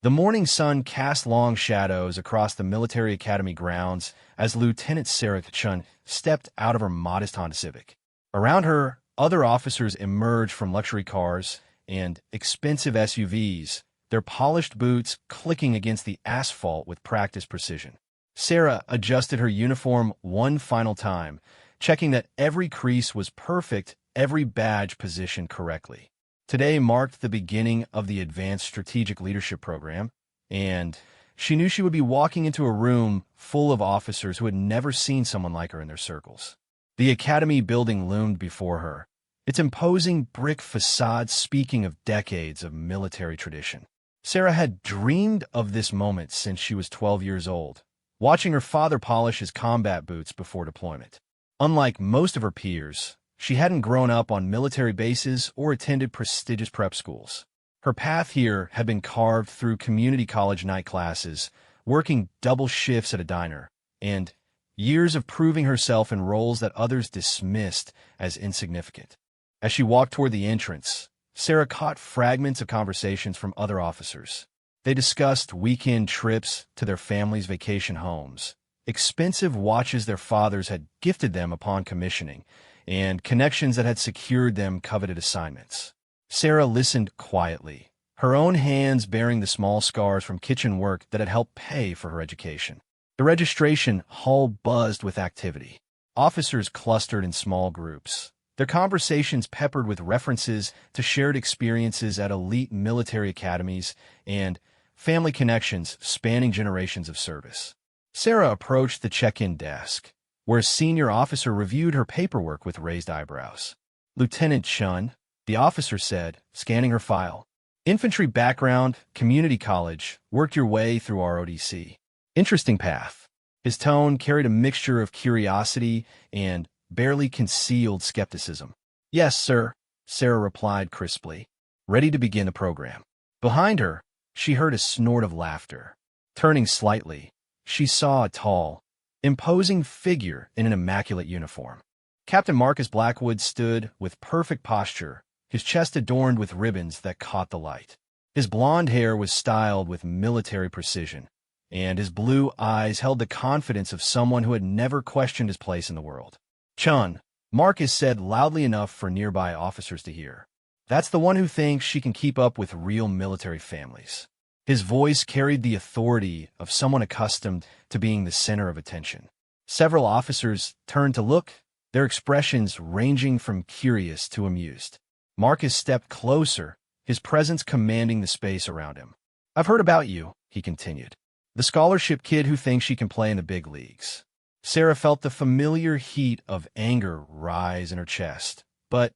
The morning sun cast long shadows across the military academy grounds as Lieutenant Sarah Chun stepped out of her modest Honda Civic. Around her, other officers emerged from luxury cars and expensive SUVs, their polished boots clicking against the asphalt with practiced precision. Sarah adjusted her uniform one final time, checking that every crease was perfect, every badge positioned correctly. Today marked the beginning of the Advanced Strategic Leadership Program, and she knew she would be walking into a room full of officers who had never seen someone like her in their circles. The academy building loomed before her, its imposing brick facade speaking of decades of military tradition. Sarah had dreamed of this moment since she was 12 years old, watching her father polish his combat boots before deployment. Unlike most of her peers, she hadn't grown up on military bases or attended prestigious prep schools. Her path here had been carved through community college night classes, working double shifts at a diner, and years of proving herself in roles that others dismissed as insignificant. As she walked toward the entrance, Sarah caught fragments of conversations from other officers. They discussed weekend trips to their families' vacation homes, expensive watches their fathers had gifted them upon commissioning, and connections that had secured them coveted assignments. Sarah listened quietly, her own hands bearing the small scars from kitchen work that had helped pay for her education. The registration hall buzzed with activity. Officers clustered in small groups, their conversations peppered with references to shared experiences at elite military academies and family connections spanning generations of service. Sarah approached the check-in desk, where a senior officer reviewed her paperwork with raised eyebrows. "Lieutenant Chun," the officer said, scanning her file. "Infantry background, community college, worked your way through ROTC. Interesting path." His tone carried a mixture of curiosity and barely concealed skepticism. "Yes, sir," Sarah replied crisply, ready to begin the program. Behind her, she heard a snort of laughter. Turning slightly, she saw a tall, imposing figure in an immaculate uniform. Captain Marcus Blackwood stood with perfect posture, his chest adorned with ribbons that caught the light. His blonde hair was styled with military precision, and his blue eyes held the confidence of someone who had never questioned his place in the world. "Chun," Marcus said loudly enough for nearby officers to hear. "That's the one who thinks she can keep up with real military families." His voice carried the authority of someone accustomed to being the center of attention. Several officers turned to look, their expressions ranging from curious to amused. Marcus stepped closer, his presence commanding the space around him. "I've heard about you," he continued. "The scholarship kid who thinks she can play in the big leagues." Sarah felt the familiar heat of anger rise in her chest, but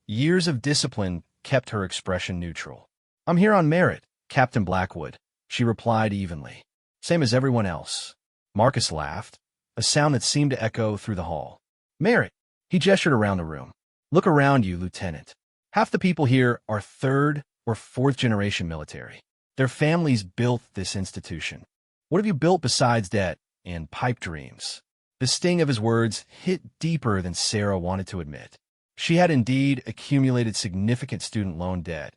years of discipline kept her expression neutral. "I'm here on merit, Captain Blackwood," she replied evenly. "Same as everyone else." Marcus laughed, a sound that seemed to echo through the hall. "Merit," he gestured around the room. "Look around you, Lieutenant. Half the people here are third or fourth generation military. Their families built this institution. What have you built besides debt and pipe dreams?" The sting of his words hit deeper than Sarah wanted to admit. She had indeed accumulated significant student loan debt,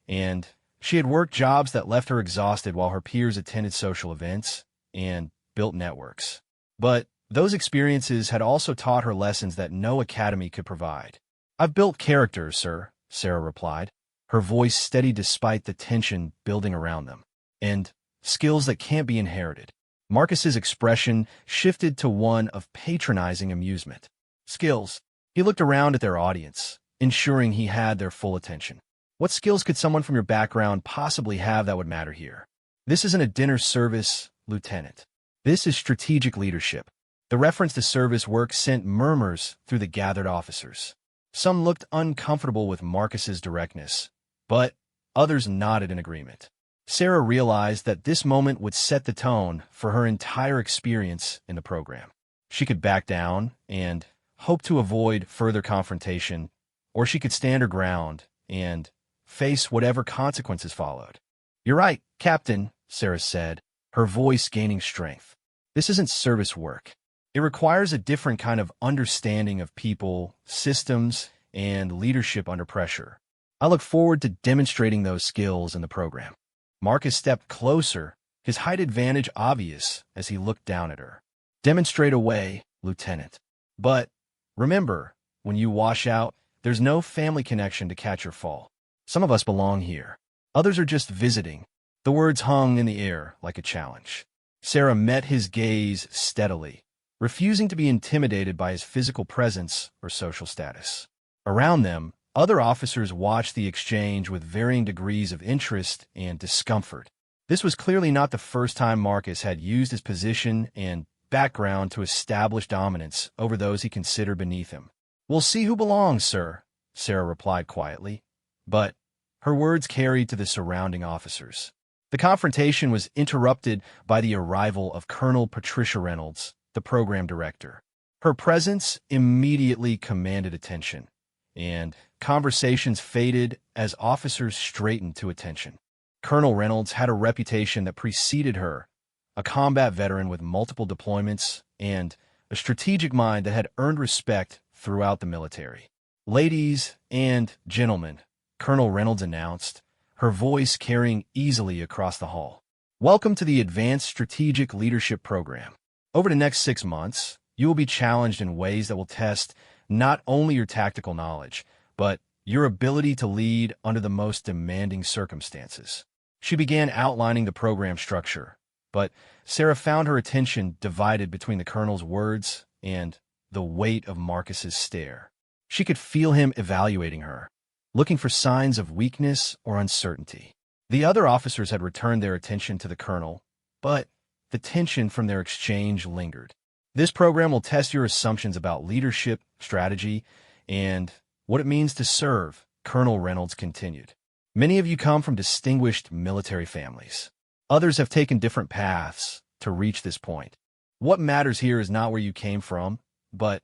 and she had worked jobs that left her exhausted while her peers attended social events and built networks. But those experiences had also taught her lessons that no academy could provide. "I've built character, sir," Sarah replied, her voice steady despite the tension building around them, "and skills that can't be inherited." Marcus's expression shifted to one of patronizing amusement. "Skills?" He looked around at their audience, ensuring he had their full attention. "What skills could someone from your background possibly have that would matter here? This isn't a dinner service, Lieutenant. This is strategic leadership." The reference to service work sent murmurs through the gathered officers. Some looked uncomfortable with Marcus's directness, but others nodded in agreement. Sarah realized that this moment would set the tone for her entire experience in the program. She could back down and hope to avoid further confrontation, or she could stand her ground and face whatever consequences followed. "You're right, Captain," Sarah said, her voice gaining strength. "This isn't service work. It requires a different kind of understanding of people, systems, and leadership under pressure. I look forward to demonstrating those skills in the program." Marcus stepped closer, his height advantage obvious as he looked down at her. "Demonstrate away, Lieutenant. But remember, when you wash out, there's no family connection to catch your fall. Some of us belong here. Others are just visiting." The words hung in the air like a challenge. Sarah met his gaze steadily, refusing to be intimidated by his physical presence or social status. Around them, other officers watched the exchange with varying degrees of interest and discomfort. This was clearly not the first time Marcus had used his position and background to establish dominance over those he considered beneath him. "We'll see who belongs, sir," Sarah replied quietly, but her words carried to the surrounding officers. The confrontation was interrupted by the arrival of Colonel Patricia Reynolds, the program director. Her presence immediately commanded attention, and conversations faded as officers straightened to attention. Colonel Reynolds had a reputation that preceded her, a combat veteran with multiple deployments and a strategic mind that had earned respect throughout the military. "Ladies and gentlemen," Colonel Reynolds announced, her voice carrying easily across the hall. "Welcome to the Advanced Strategic Leadership Program. Over the next 6 months, you will be challenged in ways that will test not only your tactical knowledge, but your ability to lead under the most demanding circumstances." She began outlining the program structure, but Sarah found her attention divided between the colonel's words and the weight of Marcus's stare. She could feel him evaluating her, looking for signs of weakness or uncertainty. The other officers had returned their attention to the colonel, but the tension from their exchange lingered. "This program will test your assumptions about leadership, strategy, and what it means to serve," Colonel Reynolds continued. "Many of you come from distinguished military families. Others have taken different paths to reach this point. What matters here is not where you came from, but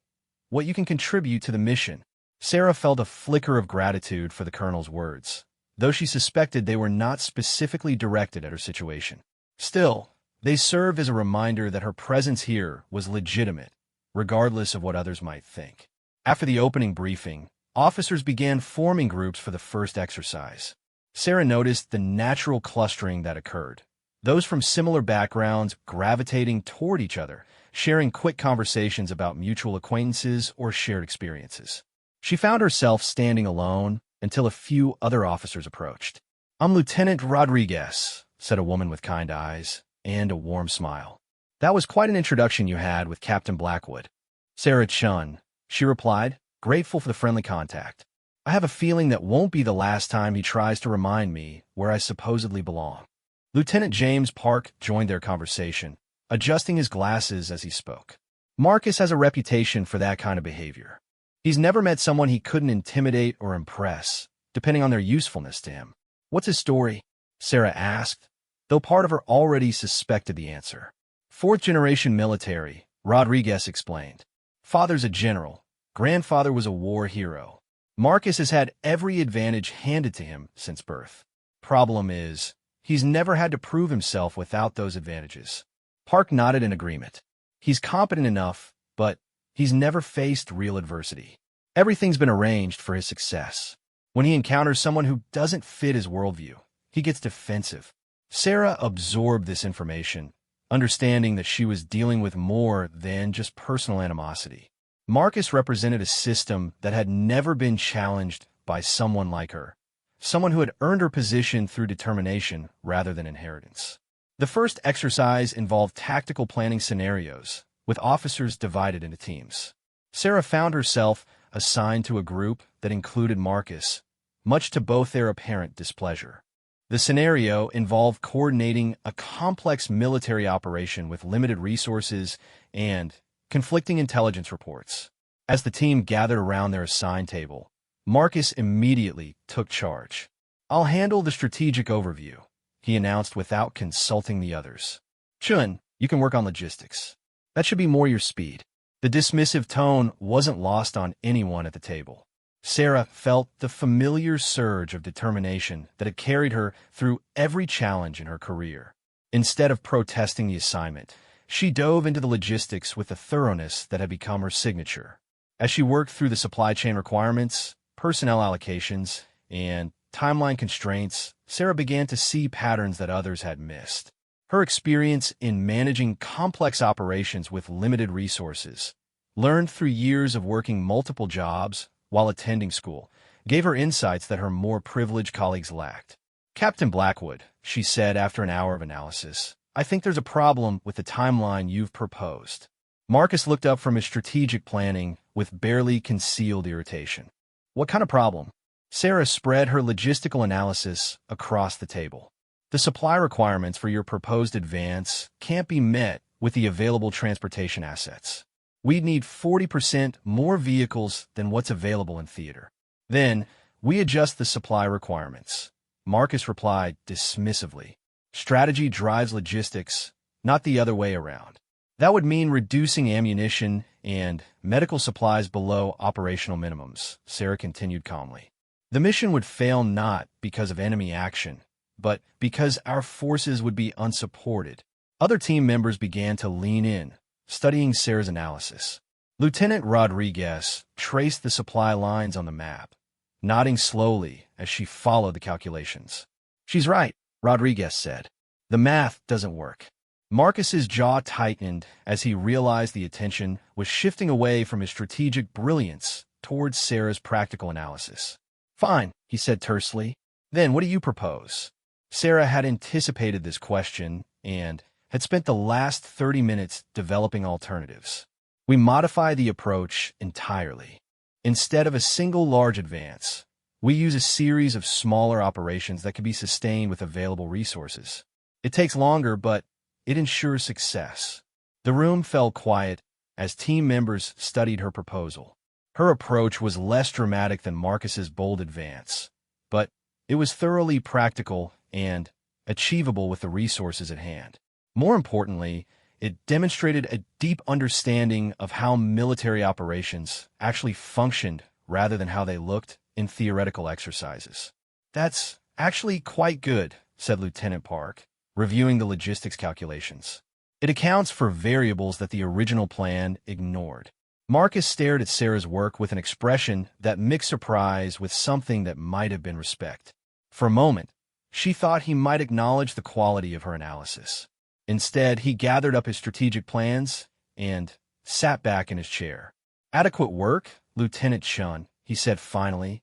what you can contribute to the mission." Sarah felt a flicker of gratitude for the colonel's words, though she suspected they were not specifically directed at her situation. Still, they served as a reminder that her presence here was legitimate, regardless of what others might think. After the opening briefing, officers began forming groups for the first exercise. Sarah noticed the natural clustering that occurred, those from similar backgrounds gravitating toward each other, sharing quick conversations about mutual acquaintances or shared experiences. She found herself standing alone until a few other officers approached. "I'm Lieutenant Rodriguez," said a woman with kind eyes and a warm smile. "That was quite an introduction you had with Captain Blackwood." "Sarah Chun," she replied, grateful for the friendly contact. "I have a feeling that won't be the last time he tries to remind me where I supposedly belong." Lieutenant James Park joined their conversation, adjusting his glasses as he spoke. "Marcus has a reputation for that kind of behavior. He's never met someone he couldn't intimidate or impress, depending on their usefulness to him." "What's his story?" Sarah asked, though part of her already suspected the answer. "Fourth-generation military," Rodriguez explained. "Father's a general. Grandfather was a war hero. Marcus has had every advantage handed to him since birth. Problem is, he's never had to prove himself without those advantages." Park nodded in agreement. "He's competent enough, but he's never faced real adversity. Everything's been arranged for his success. When he encounters someone who doesn't fit his worldview, he gets defensive." Sarah absorbed this information, understanding that she was dealing with more than just personal animosity. Marcus represented a system that had never been challenged by someone like her, someone who had earned her position through determination rather than inheritance. The first exercise involved tactical planning scenarios, with officers divided into teams. Sarah found herself assigned to a group that included Marcus, much to both their apparent displeasure. The scenario involved coordinating a complex military operation with limited resources and conflicting intelligence reports. As the team gathered around their assigned table, Marcus immediately took charge. "I'll handle the strategic overview," he announced without consulting the others. "Chun, you can work on logistics. That should be more your speed." The dismissive tone wasn't lost on anyone at the table. Sarah felt the familiar surge of determination that had carried her through every challenge in her career. Instead of protesting the assignment, she dove into the logistics with the thoroughness that had become her signature. As she worked through the supply chain requirements, personnel allocations, and timeline constraints, Sarah began to see patterns that others had missed. Her experience in managing complex operations with limited resources, learned through years of working multiple jobs while attending school, gave her insights that her more privileged colleagues lacked. "Captain Blackwood," she said after an hour of analysis, "I think there's a problem with the timeline you've proposed." Marcus looked up from his strategic planning with barely concealed irritation. "What kind of problem?" Sarah spread her logistical analysis across the table. "The supply requirements for your proposed advance can't be met with the available transportation assets. We'd need 40% more vehicles than what's available in theater. Then, we adjust the supply requirements." Marcus replied dismissively. "Strategy drives logistics, not the other way around. That would mean reducing ammunition and medical supplies below operational minimums," Sarah continued calmly. "The mission would fail not because of enemy action, but because our forces would be unsupported." Other team members began to lean in, studying Sarah's analysis. Lieutenant Rodriguez traced the supply lines on the map, nodding slowly as she followed the calculations. "She's right," Rodriguez said. "The math doesn't work." Marcus's jaw tightened as he realized the attention was shifting away from his strategic brilliance towards Sarah's practical analysis. "Fine," he said tersely. "Then what do you propose?" Sarah had anticipated this question and had spent the last 30 minutes developing alternatives. "We modify the approach entirely. Instead of a single large advance, we use a series of smaller operations that can be sustained with available resources. It takes longer, but it ensures success." The room fell quiet as team members studied her proposal. Her approach was less dramatic than Marcus's bold advance, but it was thoroughly practical and achievable with the resources at hand. More importantly, it demonstrated a deep understanding of how military operations actually functioned rather than how they looked in theoretical exercises. "That's actually quite good," said Lieutenant Park, reviewing the logistics calculations. "It accounts for variables that the original plan ignored." Marcus stared at Sarah's work with an expression that mixed surprise with something that might have been respect. For a moment, she thought he might acknowledge the quality of her analysis. Instead, he gathered up his strategic plans and sat back in his chair. "Adequate work, Lieutenant Chun," he said finally.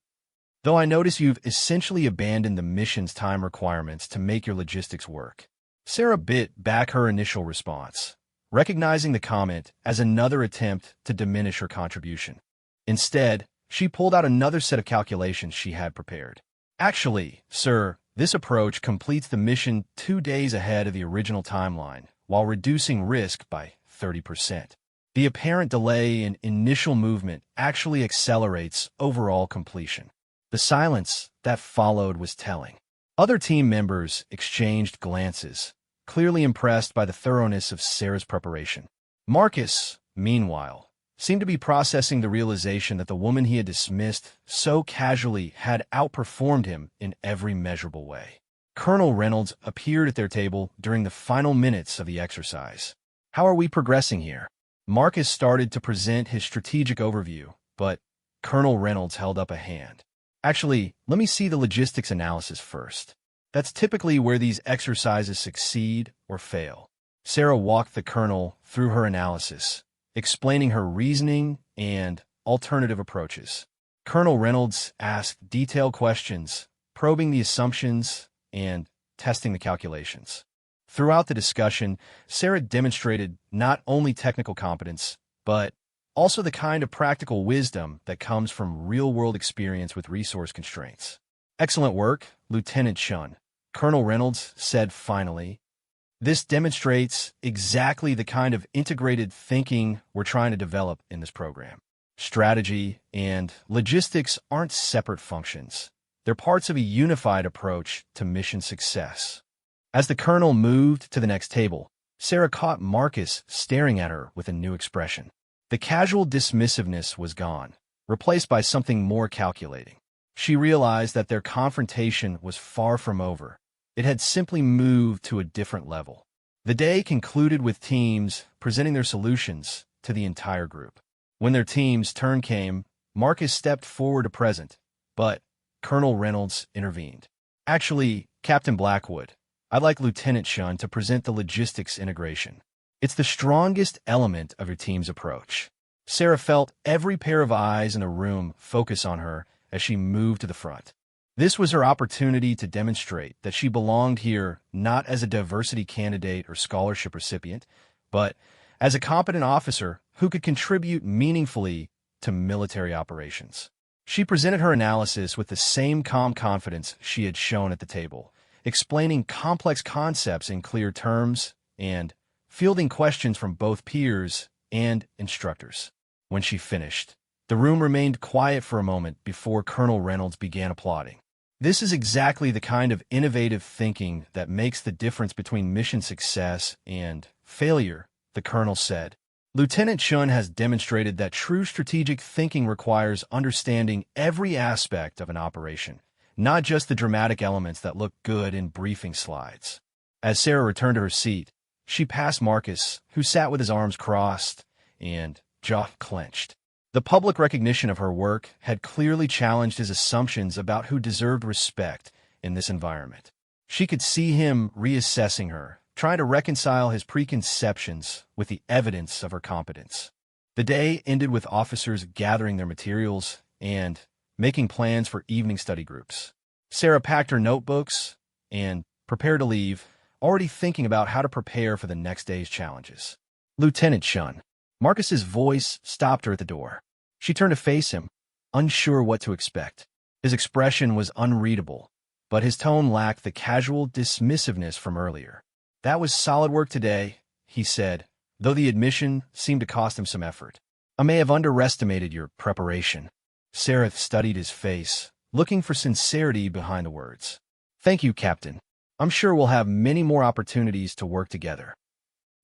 "Though I notice you've essentially abandoned the mission's time requirements to make your logistics work." Sarah bit back her initial response, recognizing the comment as another attempt to diminish her contribution. Instead, she pulled out another set of calculations she had prepared. "Actually, sir, this approach completes the mission 2 days ahead of the original timeline, while reducing risk by 30%. The apparent delay in initial movement actually accelerates overall completion." The silence that followed was telling. Other team members exchanged glances, clearly impressed by the thoroughness of Sarah's preparation. Marcus, meanwhile, seemed to be processing the realization that the woman he had dismissed so casually had outperformed him in every measurable way. Colonel Reynolds appeared at their table during the final minutes of the exercise. "How are we progressing here?" Marcus started to present his strategic overview, but Colonel Reynolds held up a hand. "Actually, let me see the logistics analysis first. That's typically where these exercises succeed or fail." Sarah walked the colonel through her analysis, explaining her reasoning and alternative approaches. Colonel Reynolds asked detailed questions, probing the assumptions and testing the calculations. Throughout the discussion, Sarah demonstrated not only technical competence, but also the kind of practical wisdom that comes from real-world experience with resource constraints. "Excellent work, Lieutenant Chun," Colonel Reynolds said finally. "This demonstrates exactly the kind of integrated thinking we're trying to develop in this program. Strategy and logistics aren't separate functions. They're parts of a unified approach to mission success." As the colonel moved to the next table, Sarah caught Marcus staring at her with a new expression. The casual dismissiveness was gone, replaced by something more calculating. She realized that their confrontation was far from over. It had simply moved to a different level. The day concluded with teams presenting their solutions to the entire group. When their team's turn came, Marcus stepped forward to present, but Colonel Reynolds intervened. Actually, Captain Blackwood, I'd like Lieutenant Shun to present the logistics integration. It's the strongest element of your team's approach. Sarah felt every pair of eyes in the room focus on her as she moved to the front. This was her opportunity to demonstrate that she belonged here not as a diversity candidate or scholarship recipient, but as a competent officer who could contribute meaningfully to military operations. She presented her analysis with the same calm confidence she had shown at the table, explaining complex concepts in clear terms and fielding questions from both peers and instructors. When she finished, the room remained quiet for a moment before Colonel Reynolds began applauding. This is exactly the kind of innovative thinking that makes the difference between mission success and failure, the colonel said. Lieutenant Shun has demonstrated that true strategic thinking requires understanding every aspect of an operation, not just the dramatic elements that look good in briefing slides. As Sarah returned to her seat, she passed Marcus, who sat with his arms crossed and jaw clenched. The public recognition of her work had clearly challenged his assumptions about who deserved respect in this environment. She could see him reassessing her, trying to reconcile his preconceptions with the evidence of her competence. The day ended with officers gathering their materials and making plans for evening study groups. Sarah packed her notebooks and prepared to leave, already thinking about how to prepare for the next day's challenges. Lieutenant Shun. Marcus's voice stopped her at the door. She turned to face him, unsure what to expect. His expression was unreadable, but his tone lacked the casual dismissiveness from earlier. That was solid work today, he said, though the admission seemed to cost him some effort. I may have underestimated your preparation. Sarah studied his face, looking for sincerity behind the words. Thank you, Captain. I'm sure we'll have many more opportunities to work together.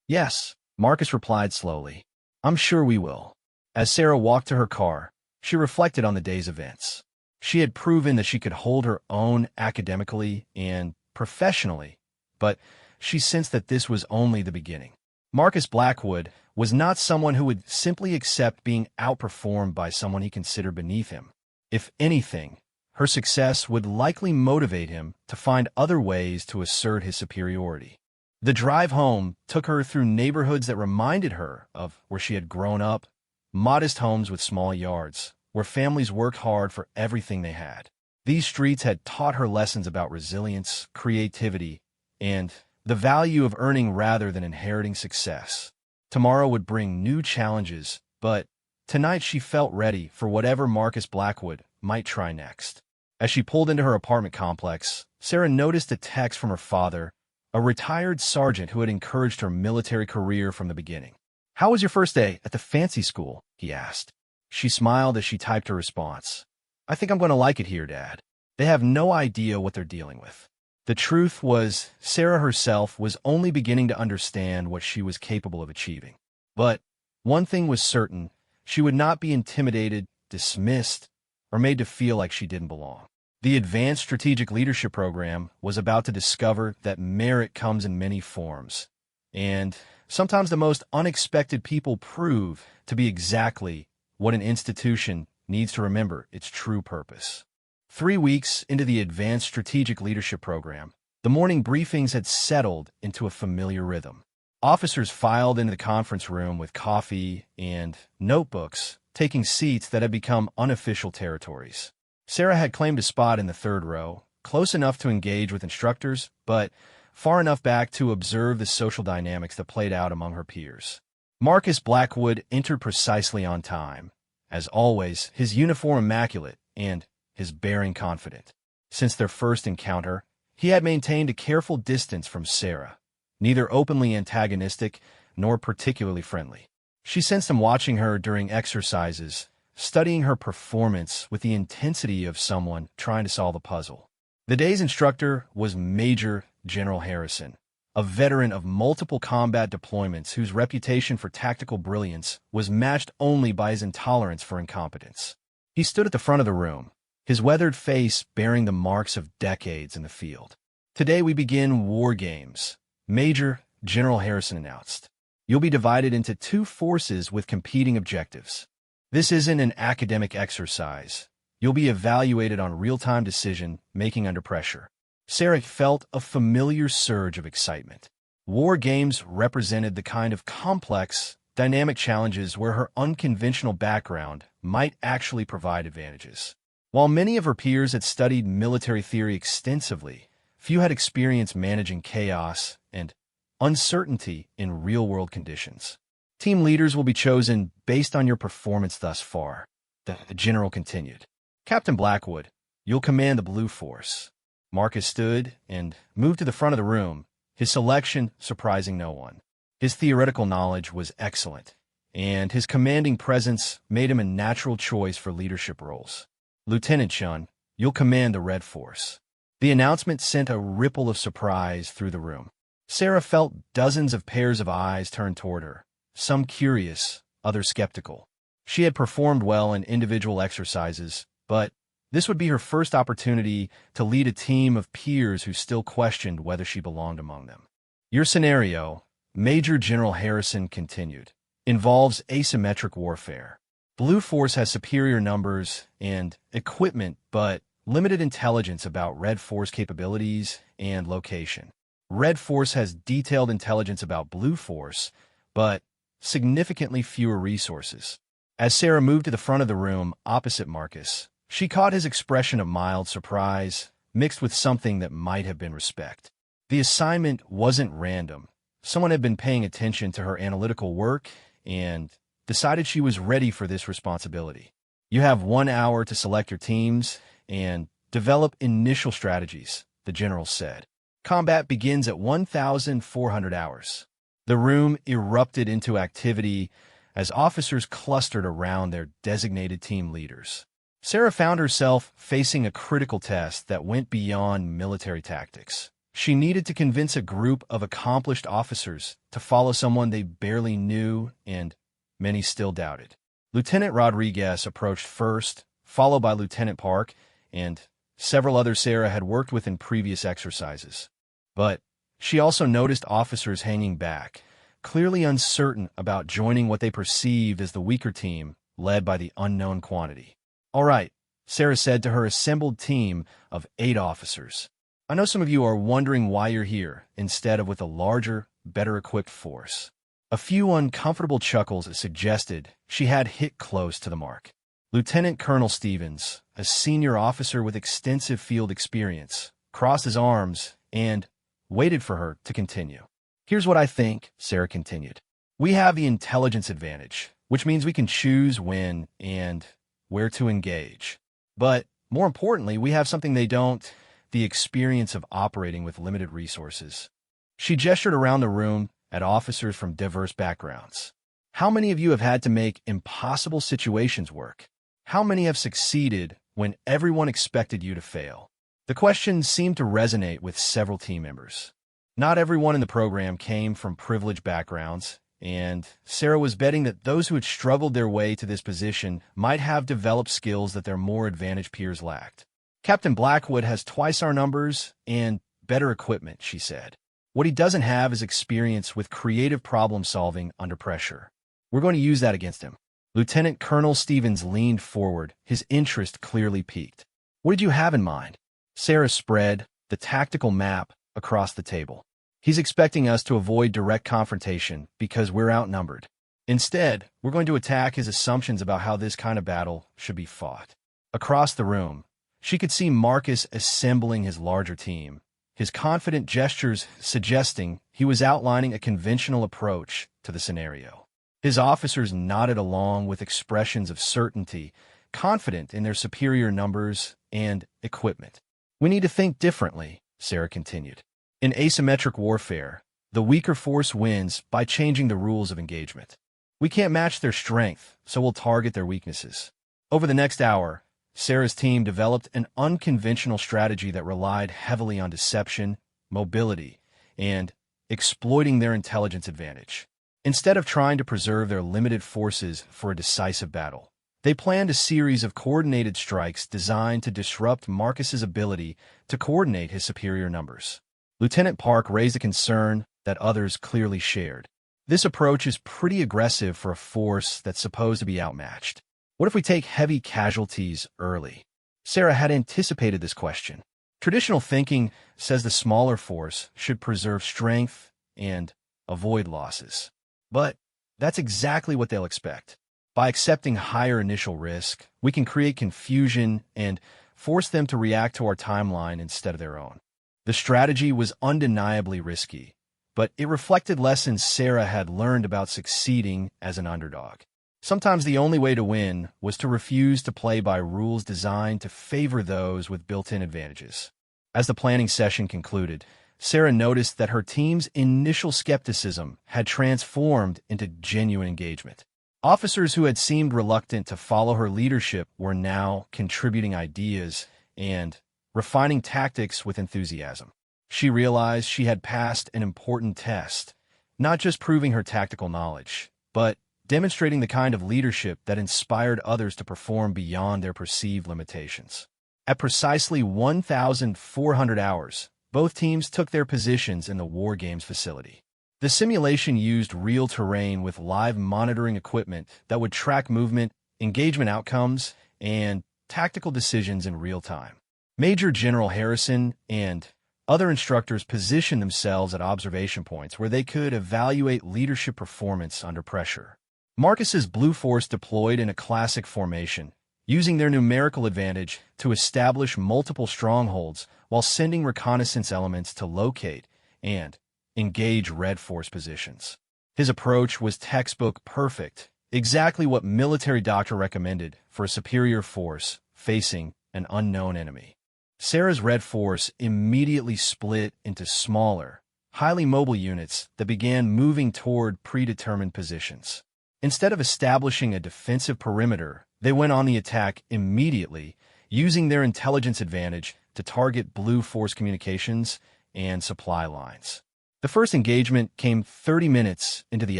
Yes, Marcus replied slowly. I'm sure we will. As Sarah walked to her car, she reflected on the day's events. She had proven that she could hold her own academically and professionally, but she sensed that this was only the beginning. Marcus Blackwood was not someone who would simply accept being outperformed by someone he considered beneath him. If anything, her success would likely motivate him to find other ways to assert his superiority. The drive home took her through neighborhoods that reminded her of where she had grown up, modest homes with small yards, where families worked hard for everything they had. These streets had taught her lessons about resilience, creativity, and the value of earning rather than inheriting success. Tomorrow would bring new challenges, but tonight she felt ready for whatever Marcus Blackwood might try next. As she pulled into her apartment complex, Sarah noticed a text from her father, a retired sergeant who had encouraged her military career from the beginning. How was your first day at the fancy school? He asked. She smiled as she typed her response. I think I'm going to like it here, Dad. They have no idea what they're dealing with. The truth was, Sarah herself was only beginning to understand what she was capable of achieving. But one thing was certain, she would not be intimidated, dismissed, or made to feel like she didn't belong. The Advanced Strategic Leadership Program was about to discover that merit comes in many forms, and sometimes the most unexpected people prove to be exactly what an institution needs to remember its true purpose. 3 weeks into the Advanced Strategic Leadership Program, the morning briefings had settled into a familiar rhythm. Officers filed into the conference room with coffee and notebooks, taking seats that had become unofficial territories. Sarah had claimed a spot in the third row, close enough to engage with instructors, but far enough back to observe the social dynamics that played out among her peers. Marcus Blackwood entered precisely on time, as always, his uniform immaculate and his bearing confident. Since their first encounter, he had maintained a careful distance from Sarah, neither openly antagonistic nor particularly friendly. She sensed him watching her during exercises, studying her performance with the intensity of someone trying to solve a puzzle. The day's instructor was Major General Harrison, a veteran of multiple combat deployments whose reputation for tactical brilliance was matched only by his intolerance for incompetence. He stood at the front of the room, his weathered face bearing the marks of decades in the field. Today we begin war games, Major General Harrison announced. You'll be divided into 2 forces with competing objectives. This isn't an academic exercise. You'll be evaluated on real-time decision-making under pressure. Sarek felt a familiar surge of excitement. War games represented the kind of complex, dynamic challenges where her unconventional background might actually provide advantages. While many of her peers had studied military theory extensively, few had experience managing chaos and uncertainty in real-world conditions. Team leaders will be chosen based on your performance thus far, the general continued. Captain Blackwood, you'll command the Blue Force. Marcus stood and moved to the front of the room, his selection surprising no one. His theoretical knowledge was excellent, and his commanding presence made him a natural choice for leadership roles. Lieutenant Chun, you'll command the Red Force. The announcement sent a ripple of surprise through the room. Sarah felt dozens of pairs of eyes turned toward her, some curious, others skeptical. She had performed well in individual exercises, but this would be her first opportunity to lead a team of peers who still questioned whether she belonged among them. Your scenario, Major General Harrison continued, involves asymmetric warfare. Blue Force has superior numbers and equipment, but limited intelligence about Red Force capabilities and location. Red Force has detailed intelligence about Blue Force, but significantly fewer resources. As Sarah moved to the front of the room opposite Marcus, she caught his expression of mild surprise, mixed with something that might have been respect. The assignment wasn't random. Someone had been paying attention to her analytical work and decided she was ready for this responsibility. You have 1 hour to select your teams and develop initial strategies, the general said. Combat begins at 1,400 hours. The room erupted into activity as officers clustered around their designated team leaders. Sarah found herself facing a critical test that went beyond military tactics. She needed to convince a group of accomplished officers to follow someone they barely knew and many still doubted. Lieutenant Rodriguez approached first, followed by Lieutenant Park and several others Sarah had worked with in previous exercises. But she also noticed officers hanging back, clearly uncertain about joining what they perceived as the weaker team, led by the unknown quantity. "All right," Sarah said to her assembled team of 8 officers. "I know some of you are wondering why you're here, instead of with a larger, better-equipped force." A few uncomfortable chuckles suggested she had hit close to the mark. Lieutenant Colonel Stevens, a senior officer with extensive field experience, crossed his arms and waited for her to continue. "Here's what I think," Sarah continued. "We have the intelligence advantage, which means we can choose when and where to engage. But more importantly, we have something they don't, the experience of operating with limited resources." She gestured around the room at officers from diverse backgrounds. "How many of you have had to make impossible situations work? How many have succeeded when everyone expected you to fail?" The question seemed to resonate with several team members. Not everyone in the program came from privileged backgrounds, and Sarah was betting that those who had struggled their way to this position might have developed skills that their more advantaged peers lacked. "Captain Blackwood has twice our numbers and better equipment," she said. "What he doesn't have is experience with creative problem-solving under pressure. We're going to use that against him." Lieutenant Colonel Stevens leaned forward, his interest clearly piqued. "What did you have in mind?" Sarah spread the tactical map across the table. "He's expecting us to avoid direct confrontation because we're outnumbered. Instead, we're going to attack his assumptions about how this kind of battle should be fought." Across the room, she could see Marcus assembling his larger team, his confident gestures suggesting he was outlining a conventional approach to the scenario. His officers nodded along with expressions of certainty, confident in their superior numbers and equipment. "We need to think differently," Sarah continued. "In asymmetric warfare, the weaker force wins by changing the rules of engagement. We can't match their strength, so we'll target their weaknesses." Over the next hour, Sarah's team developed an unconventional strategy that relied heavily on deception, mobility, and exploiting their intelligence advantage. Instead of trying to preserve their limited forces for a decisive battle, they planned a series of coordinated strikes designed to disrupt Marcus's ability to coordinate his superior numbers. Lieutenant Park raised a concern that others clearly shared. "This approach is pretty aggressive for a force that's supposed to be outmatched. What if we take heavy casualties early?" Sarah had anticipated this question. Traditional thinking says the smaller force should preserve strength and avoid losses. But that's exactly what they'll expect. By accepting higher initial risk, we can create confusion and force them to react to our timeline instead of their own. The strategy was undeniably risky, but it reflected lessons Sarah had learned about succeeding as an underdog. Sometimes the only way to win was to refuse to play by rules designed to favor those with built-in advantages. As the planning session concluded, Sarah noticed that her team's initial skepticism had transformed into genuine engagement. Officers who had seemed reluctant to follow her leadership were now contributing ideas and refining tactics with enthusiasm. She realized she had passed an important test, not just proving her tactical knowledge, but demonstrating the kind of leadership that inspired others to perform beyond their perceived limitations. At precisely 1,400 hours, both teams took their positions in the War Games facility. The simulation used real terrain with live monitoring equipment that would track movement, engagement outcomes, and tactical decisions in real time. Major General Harrison and other instructors positioned themselves at observation points where they could evaluate leadership performance under pressure. Marcus's Blue Force deployed in a classic formation, using their numerical advantage to establish multiple strongholds while sending reconnaissance elements to locate and engage Red Force positions. His approach was textbook perfect, exactly what military doctrine recommended for a superior force facing an unknown enemy. Sarah's Red Force immediately split into smaller, highly mobile units that began moving toward predetermined positions. Instead of establishing a defensive perimeter, they went on the attack immediately, using their intelligence advantage to target Blue Force communications and supply lines. The first engagement came 30 minutes into the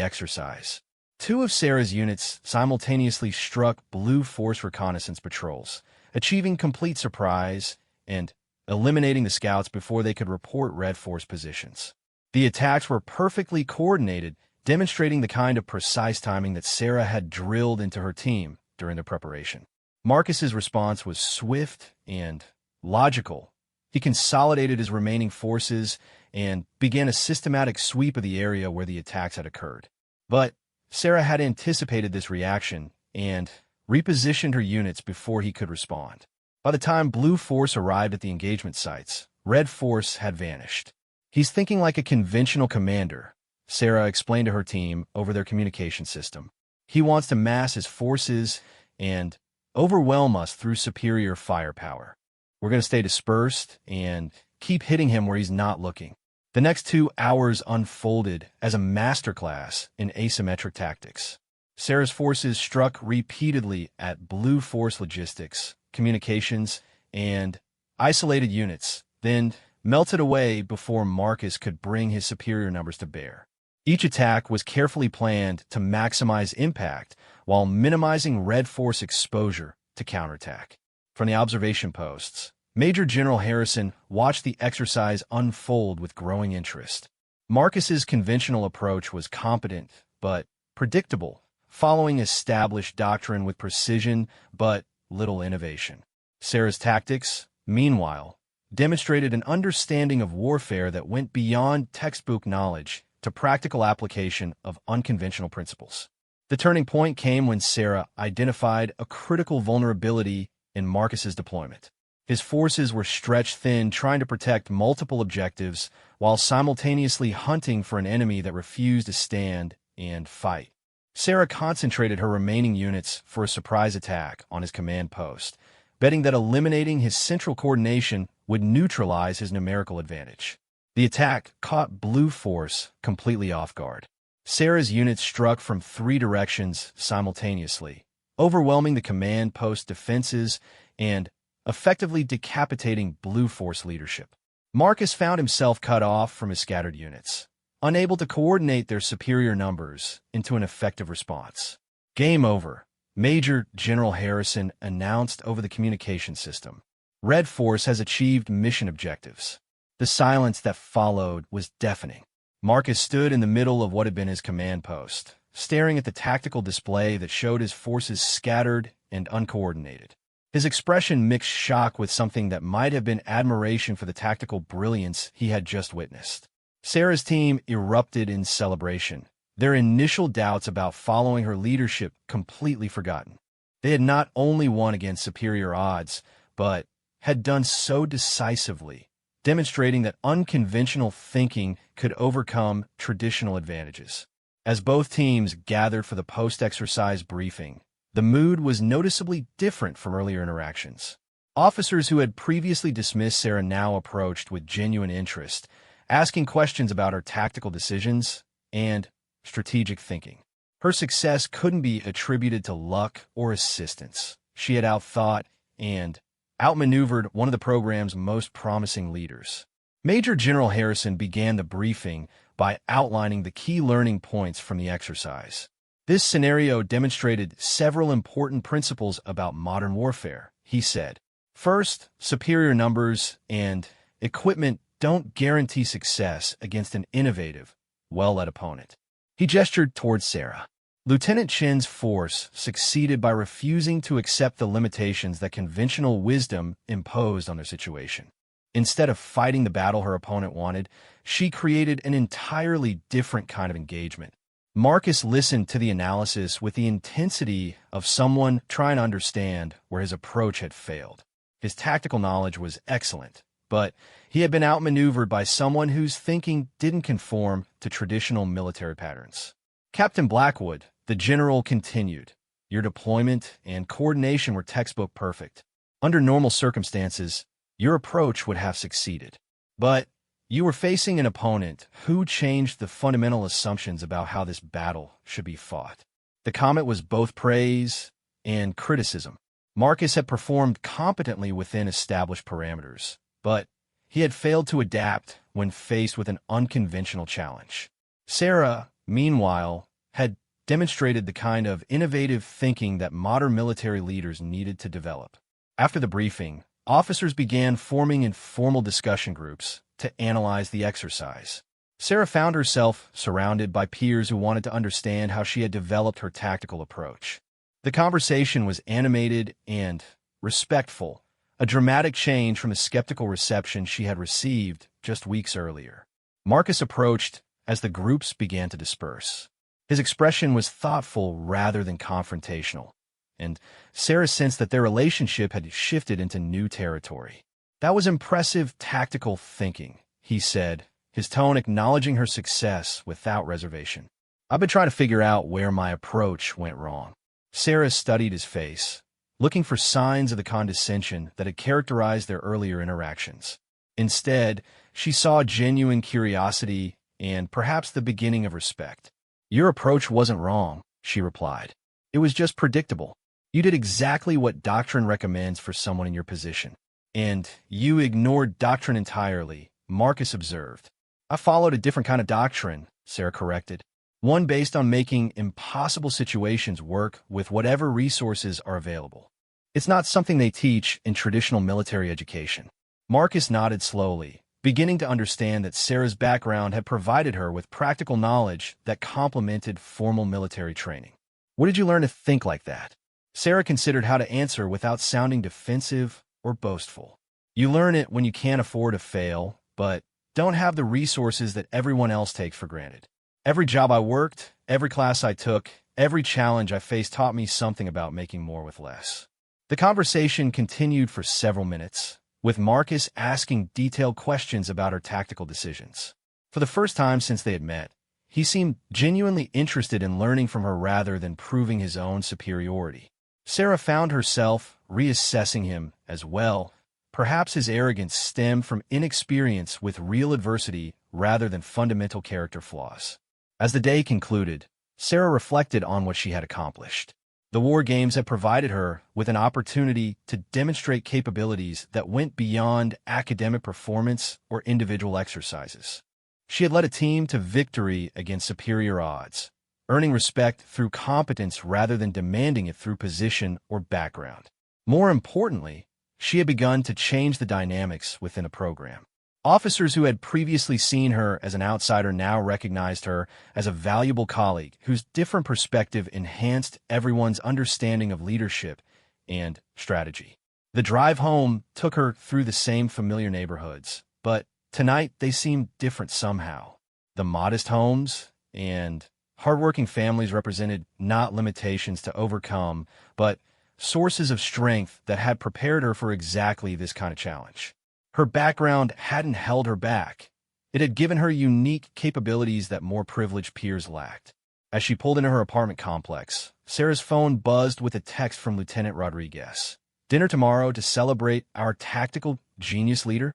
exercise. Two of Sarah's units simultaneously struck Blue Force reconnaissance patrols, achieving complete surprise and eliminating the scouts before they could report Red Force positions. The attacks were perfectly coordinated, demonstrating the kind of precise timing that Sarah had drilled into her team during the preparation. Marcus's response was swift and logical. He consolidated his remaining forces and began a systematic sweep of the area where the attacks had occurred. But Sarah had anticipated this reaction and repositioned her units before he could respond. By the time Blue Force arrived at the engagement sites, Red Force had vanished. "He's thinking like a conventional commander," Sarah explained to her team over their communication system. "He wants to mass his forces and overwhelm us through superior firepower. We're going to stay dispersed and keep hitting him where he's not looking." The next 2 hours unfolded as a masterclass in asymmetric tactics. Sarah's forces struck repeatedly at Blue Force logistics, communications, and isolated units, then melted away before Marcus could bring his superior numbers to bear. Each attack was carefully planned to maximize impact while minimizing Red Force exposure to counterattack. From the observation posts, Major General Harrison watched the exercise unfold with growing interest. Marcus's conventional approach was competent but predictable, following established doctrine with precision but little innovation. Sarah's tactics, meanwhile, demonstrated an understanding of warfare that went beyond textbook knowledge to practical application of unconventional principles. The turning point came when Sarah identified a critical vulnerability in Marcus's deployment. His forces were stretched thin, trying to protect multiple objectives while simultaneously hunting for an enemy that refused to stand and fight. Sarah concentrated her remaining units for a surprise attack on his command post, betting that eliminating his central coordination would neutralize his numerical advantage. The attack caught Blue Force completely off guard. Sarah's units struck from 3 directions simultaneously, overwhelming the command post defenses and effectively decapitating Blue Force leadership. Marcus found himself cut off from his scattered units, unable to coordinate their superior numbers into an effective response. "Game over," Major General Harrison announced over the communication system. "Red Force has achieved mission objectives." The silence that followed was deafening. Marcus stood in the middle of what had been his command post, staring at the tactical display that showed his forces scattered and uncoordinated. His expression mixed shock with something that might have been admiration for the tactical brilliance he had just witnessed. Sarah's team erupted in celebration, their initial doubts about following her leadership completely forgotten. They had not only won against superior odds, but had done so decisively, demonstrating that unconventional thinking could overcome traditional advantages. As both teams gathered for the post-exercise briefing, the mood was noticeably different from earlier interactions. Officers who had previously dismissed Sarah now approached with genuine interest, asking questions about her tactical decisions and strategic thinking. Her success couldn't be attributed to luck or assistance. She had outthought and outmaneuvered one of the program's most promising leaders. Major General Harrison began the briefing by outlining the key learning points from the exercise. This scenario demonstrated several important principles about modern warfare, he said. First, superior numbers and equipment don't guarantee success against an innovative, well-led opponent. He gestured towards Sarah. Lieutenant Chen's force succeeded by refusing to accept the limitations that conventional wisdom imposed on their situation. Instead of fighting the battle her opponent wanted, she created an entirely different kind of engagement. Marcus listened to the analysis with the intensity of someone trying to understand where his approach had failed. His tactical knowledge was excellent, but he had been outmaneuvered by someone whose thinking didn't conform to traditional military patterns. Captain Blackwood, the general, continued, "Your deployment and coordination were textbook perfect. Under normal circumstances, your approach would have succeeded. But you were facing an opponent who changed the fundamental assumptions about how this battle should be fought." The comment was both praise and criticism. Marcus had performed competently within established parameters, but he had failed to adapt when faced with an unconventional challenge. Sarah, meanwhile, had demonstrated the kind of innovative thinking that modern military leaders needed to develop. After the briefing, officers began forming informal discussion groups to analyze the exercise. Sarah found herself surrounded by peers who wanted to understand how she had developed her tactical approach. The conversation was animated and respectful, a dramatic change from the skeptical reception she had received just weeks earlier. Marcus approached as the groups began to disperse. His expression was thoughtful rather than confrontational, and Sarah sensed that their relationship had shifted into new territory. "That was impressive tactical thinking," he said, his tone acknowledging her success without reservation. "I've been trying to figure out where my approach went wrong." Sarah studied his face, looking for signs of the condescension that had characterized their earlier interactions. Instead, she saw genuine curiosity and perhaps the beginning of respect. "Your approach wasn't wrong," she replied. "It was just predictable. You did exactly what doctrine recommends for someone in your position. And you ignored doctrine entirely," Marcus observed. "I followed a different kind of doctrine," Sarah corrected. "One based on making impossible situations work with whatever resources are available. It's not something they teach in traditional military education." Marcus nodded slowly, beginning to understand that Sarah's background had provided her with practical knowledge that complemented formal military training. "Where did you learn to think like that?" Sarah considered how to answer without sounding defensive or boastful. "You learn it when you can't afford to fail, but don't have the resources that everyone else takes for granted. Every job I worked, every class I took, every challenge I faced taught me something about making more with less." The conversation continued for several minutes, with Marcus asking detailed questions about her tactical decisions. For the first time since they had met, he seemed genuinely interested in learning from her rather than proving his own superiority. Sarah found herself reassessing him as well. Perhaps his arrogance stemmed from inexperience with real adversity rather than fundamental character flaws. As the day concluded, Sarah reflected on what she had accomplished. The war games had provided her with an opportunity to demonstrate capabilities that went beyond academic performance or individual exercises. She had led a team to victory against superior odds, earning respect through competence rather than demanding it through position or background. More importantly, she had begun to change the dynamics within a program. Officers who had previously seen her as an outsider now recognized her as a valuable colleague whose different perspective enhanced everyone's understanding of leadership and strategy. The drive home took her through the same familiar neighborhoods, but tonight they seemed different somehow. The modest homes and hardworking families represented not limitations to overcome, but sources of strength that had prepared her for exactly this kind of challenge. Her background hadn't held her back. It had given her unique capabilities that more privileged peers lacked. As she pulled into her apartment complex, Sarah's phone buzzed with a text from Lieutenant Rodriguez. "Dinner tomorrow to celebrate our tactical genius leader?"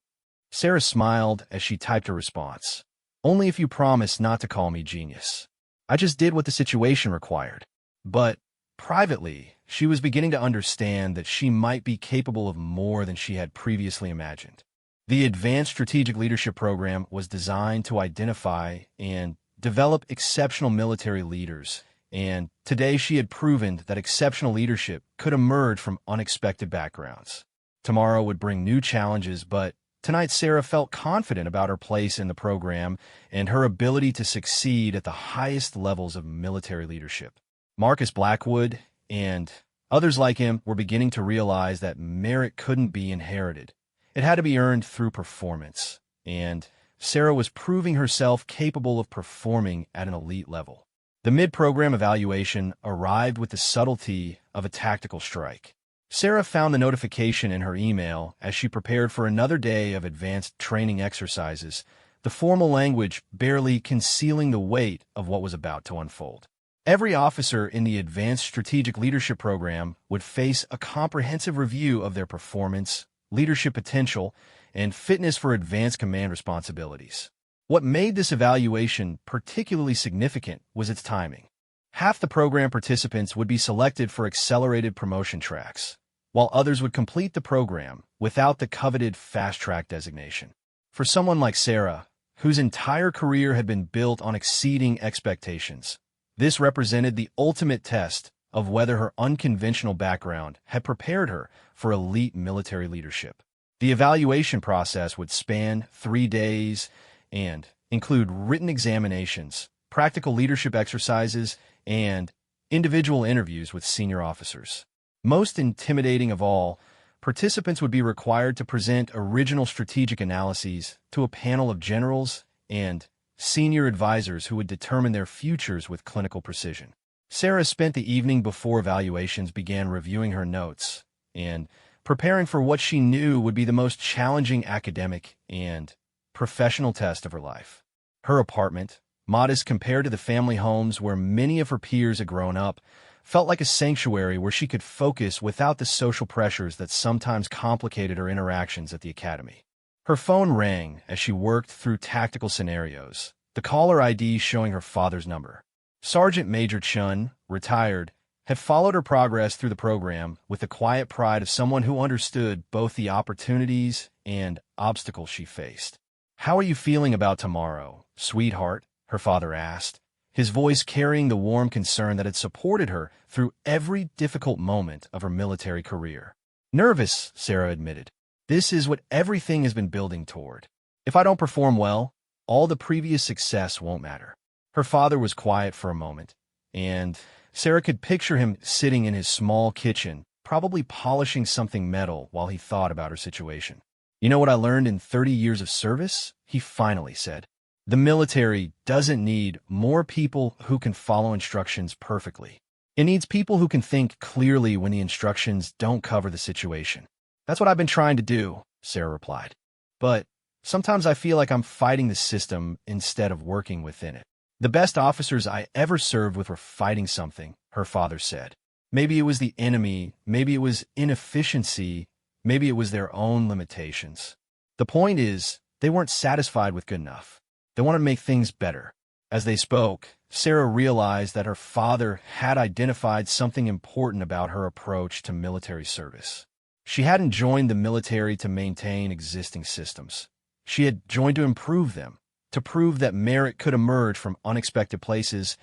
Sarah smiled as she typed her response. "Only if you promise not to call me genius. I just did what the situation required." But privately, she was beginning to understand that she might be capable of more than she had previously imagined. The Advanced Strategic Leadership Program was designed to identify and develop exceptional military leaders, and today she had proven that exceptional leadership could emerge from unexpected backgrounds. Tomorrow would bring new challenges, but tonight Sarah felt confident about her place in the program and her ability to succeed at the highest levels of military leadership. Marcus Blackwood and others like him were beginning to realize that merit couldn't be inherited. It had to be earned through performance, and Sarah was proving herself capable of performing at an elite level. The mid-program evaluation arrived with the subtlety of a tactical strike. Sarah found the notification in her email as she prepared for another day of advanced training exercises, the formal language barely concealing the weight of what was about to unfold. Every officer in the Advanced Strategic Leadership Program would face a comprehensive review of their performance, leadership potential, and fitness for advanced command responsibilities. What made this evaluation particularly significant was its timing. Half the program participants would be selected for accelerated promotion tracks, while others would complete the program without the coveted fast-track designation. For someone like Sarah, whose entire career had been built on exceeding expectations, this represented the ultimate test of whether her unconventional background had prepared her for elite military leadership. The evaluation process would span 3 days and include written examinations, practical leadership exercises, and individual interviews with senior officers. Most intimidating of all, participants would be required to present original strategic analyses to a panel of generals and senior advisors who would determine their futures with clinical precision. Sarah spent the evening before evaluations began reviewing her notes and preparing for what she knew would be the most challenging academic and professional test of her life. Her apartment, modest compared to the family homes where many of her peers had grown up, felt like a sanctuary where she could focus without the social pressures that sometimes complicated her interactions at the academy. Her phone rang as she worked through tactical scenarios, the caller ID showing her father's number. Sergeant Major Chun, retired, had followed her progress through the program with the quiet pride of someone who understood both the opportunities and obstacles she faced. "How are you feeling about tomorrow, sweetheart?" her father asked, his voice carrying the warm concern that had supported her through every difficult moment of her military career. "Nervous," Sarah admitted. "This is what everything has been building toward. If I don't perform well, all the previous success won't matter." Her father was quiet for a moment, and Sarah could picture him sitting in his small kitchen, probably polishing something metal while he thought about her situation. "You know what I learned in 30 years of service?" he finally said. "The military doesn't need more people who can follow instructions perfectly. It needs people who can think clearly when the instructions don't cover the situation." "That's what I've been trying to do," Sarah replied. "But sometimes I feel like I'm fighting the system instead of working within it." "The best officers I ever served with were fighting something," her father said. "Maybe it was the enemy, maybe it was inefficiency, maybe it was their own limitations. The point is, they weren't satisfied with good enough. They wanted to make things better." As they spoke, Sarah realized that her father had identified something important about her approach to military service. She hadn't joined the military to maintain existing systems. She had joined to improve them, to prove that merit could emerge from unexpected places,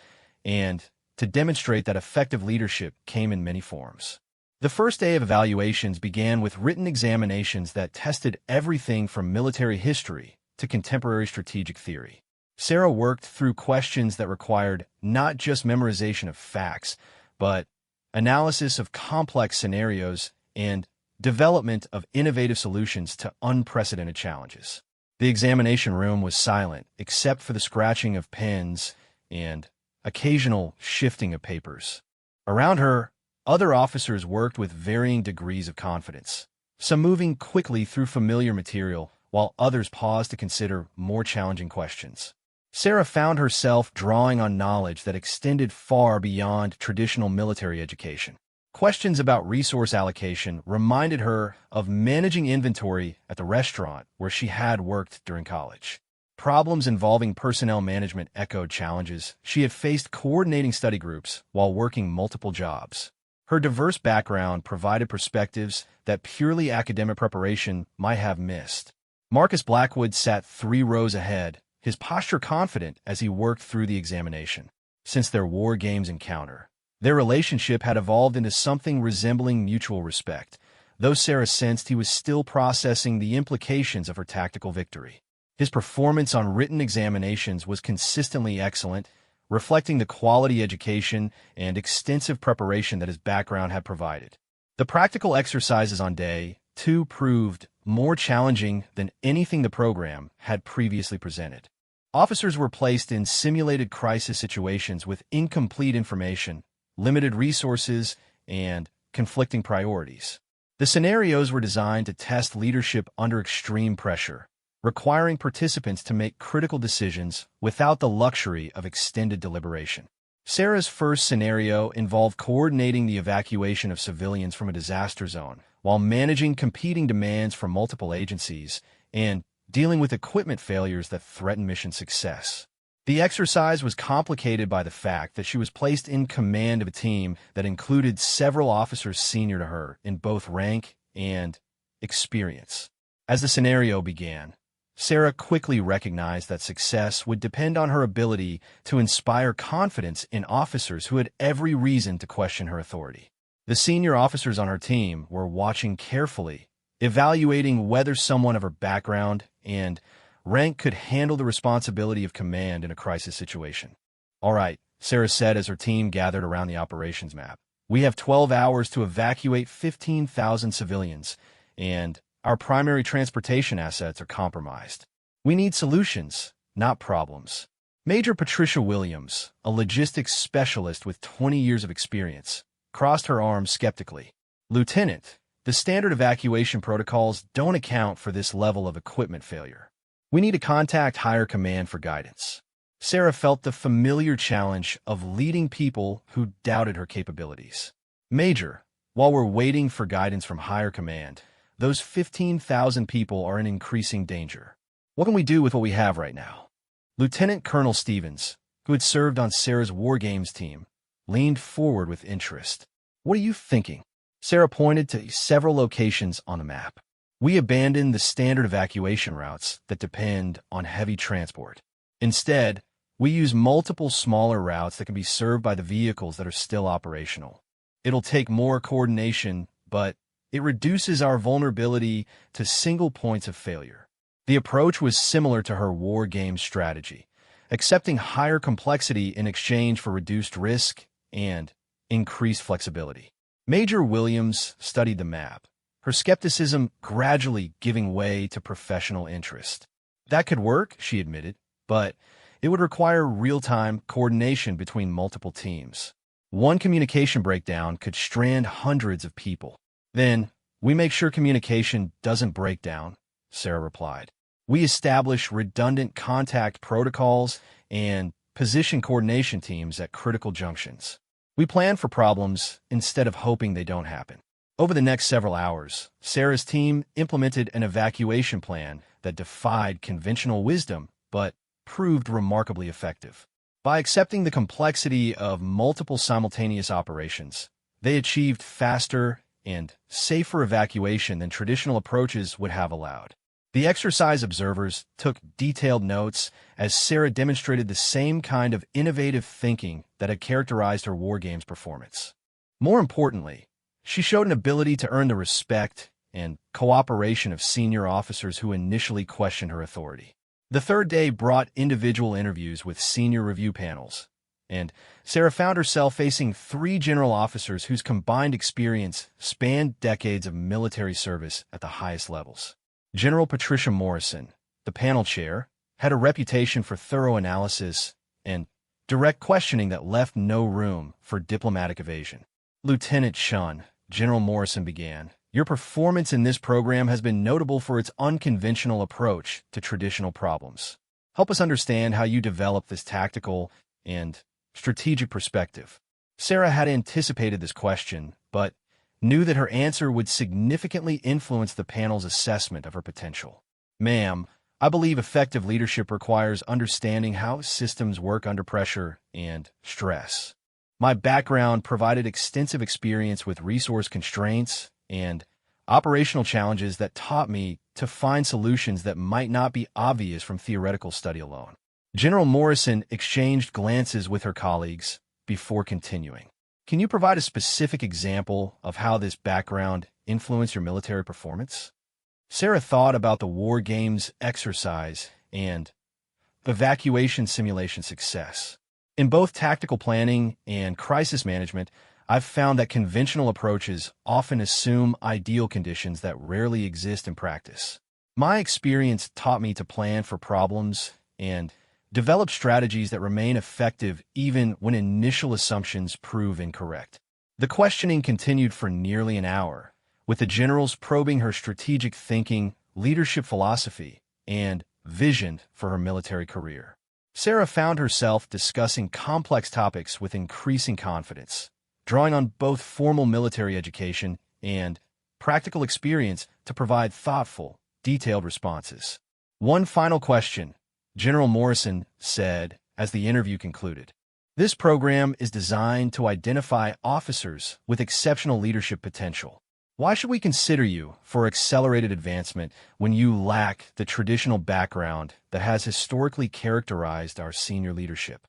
and to demonstrate that effective leadership came in many forms. The first day of evaluations began with written examinations that tested everything from military history to contemporary strategic theory. Sarah worked through questions that required not just memorization of facts, but analysis of complex scenarios and development of innovative solutions to unprecedented challenges. The examination room was silent, except for the scratching of pens and occasional shifting of papers. Around her, other officers worked with varying degrees of confidence, some moving quickly through familiar material, while others paused to consider more challenging questions. Sarah found herself drawing on knowledge that extended far beyond traditional military education. Questions about resource allocation reminded her of managing inventory at the restaurant where she had worked during college. Problems involving personnel management echoed challenges she had faced coordinating study groups while working multiple jobs. Her diverse background provided perspectives that purely academic preparation might have missed. Marcus Blackwood sat 3 rows ahead, his posture confident as he worked through the examination. Since their War Games encounter, their relationship had evolved into something resembling mutual respect, though Sarah sensed he was still processing the implications of her tactical victory. His performance on written examinations was consistently excellent, reflecting the quality education and extensive preparation that his background had provided. The practical exercises on day 2 proved more challenging than anything the program had previously presented. Officers were placed in simulated crisis situations with incomplete information, limited resources, and conflicting priorities. The scenarios were designed to test leadership under extreme pressure, requiring participants to make critical decisions without the luxury of extended deliberation. Sarah's first scenario involved coordinating the evacuation of civilians from a disaster zone, while managing competing demands from multiple agencies and dealing with equipment failures that threatened mission success. The exercise was complicated by the fact that she was placed in command of a team that included several officers senior to her in both rank and experience. As the scenario began, Sarah quickly recognized that success would depend on her ability to inspire confidence in officers who had every reason to question her authority. The senior officers on her team were watching carefully, evaluating whether someone of her background and rank could handle the responsibility of command in a crisis situation. "All right," Sarah said as her team gathered around the operations map. "We have 12 hours to evacuate 15,000 civilians, and our primary transportation assets are compromised. We need solutions, not problems." Major Patricia Williams, a logistics specialist with 20 years of experience, crossed her arms skeptically. "Lieutenant, the standard evacuation protocols don't account for this level of equipment failure. We need to contact higher command for guidance." Sarah felt the familiar challenge of leading people who doubted her capabilities. "Major, while we're waiting for guidance from higher command, those 15,000 people are in increasing danger. What can we do with what we have right now?" Lieutenant Colonel Stevens, who had served on Sarah's War Games team, leaned forward with interest. "What are you thinking?" Sarah pointed to several locations on the map. "We abandoned the standard evacuation routes that depend on heavy transport. Instead, we use multiple smaller routes that can be served by the vehicles that are still operational. It'll take more coordination, but it reduces our vulnerability to single points of failure." The approach was similar to her War Games strategy, accepting higher complexity in exchange for reduced risk and increased flexibility. Major Williams studied the map, her skepticism gradually giving way to professional interest. "That could work," she admitted, "but it would require real-time coordination between multiple teams. One communication breakdown could strand hundreds of people." "Then, we make sure communication doesn't break down," Sarah replied. "We establish redundant contact protocols and position coordination teams at critical junctions. We plan for problems instead of hoping they don't happen." Over the next several hours, Sarah's team implemented an evacuation plan that defied conventional wisdom but proved remarkably effective. By accepting the complexity of multiple simultaneous operations, they achieved faster and safer evacuation than traditional approaches would have allowed. The exercise observers took detailed notes as Sarah demonstrated the same kind of innovative thinking that had characterized her War Games performance. More importantly, she showed an ability to earn the respect and cooperation of senior officers who initially questioned her authority. The third day brought individual interviews with senior review panels, and Sarah found herself facing three general officers whose combined experience spanned decades of military service at the highest levels. General Patricia Morrison, the panel chair, had a reputation for thorough analysis and direct questioning that left no room for diplomatic evasion. Lieutenant Chun, General Morrison began, your performance in this program has been notable for its unconventional approach to traditional problems. Help us understand how you develop this tactical and strategic perspective. Sarah had anticipated this question, but knew that her answer would significantly influence the panel's assessment of her potential. Ma'am, I believe effective leadership requires understanding how systems work under pressure and stress. My background provided extensive experience with resource constraints and operational challenges that taught me to find solutions that might not be obvious from theoretical study alone. General Morrison exchanged glances with her colleagues before continuing. Can you provide a specific example of how this background influenced your military performance? Sarah thought about the War Games exercise and evacuation simulation success. In both tactical planning and crisis management, I've found that conventional approaches often assume ideal conditions that rarely exist in practice. My experience taught me to plan for problems and develop strategies that remain effective even when initial assumptions prove incorrect. The questioning continued for nearly an hour, with the generals probing her strategic thinking, leadership philosophy, and vision for her military career. Sarah found herself discussing complex topics with increasing confidence, drawing on both formal military education and practical experience to provide thoughtful, detailed responses. One final question, General Morrison said as the interview concluded. This program is designed to identify officers with exceptional leadership potential. Why should we consider you for accelerated advancement when you lack the traditional background that has historically characterized our senior leadership?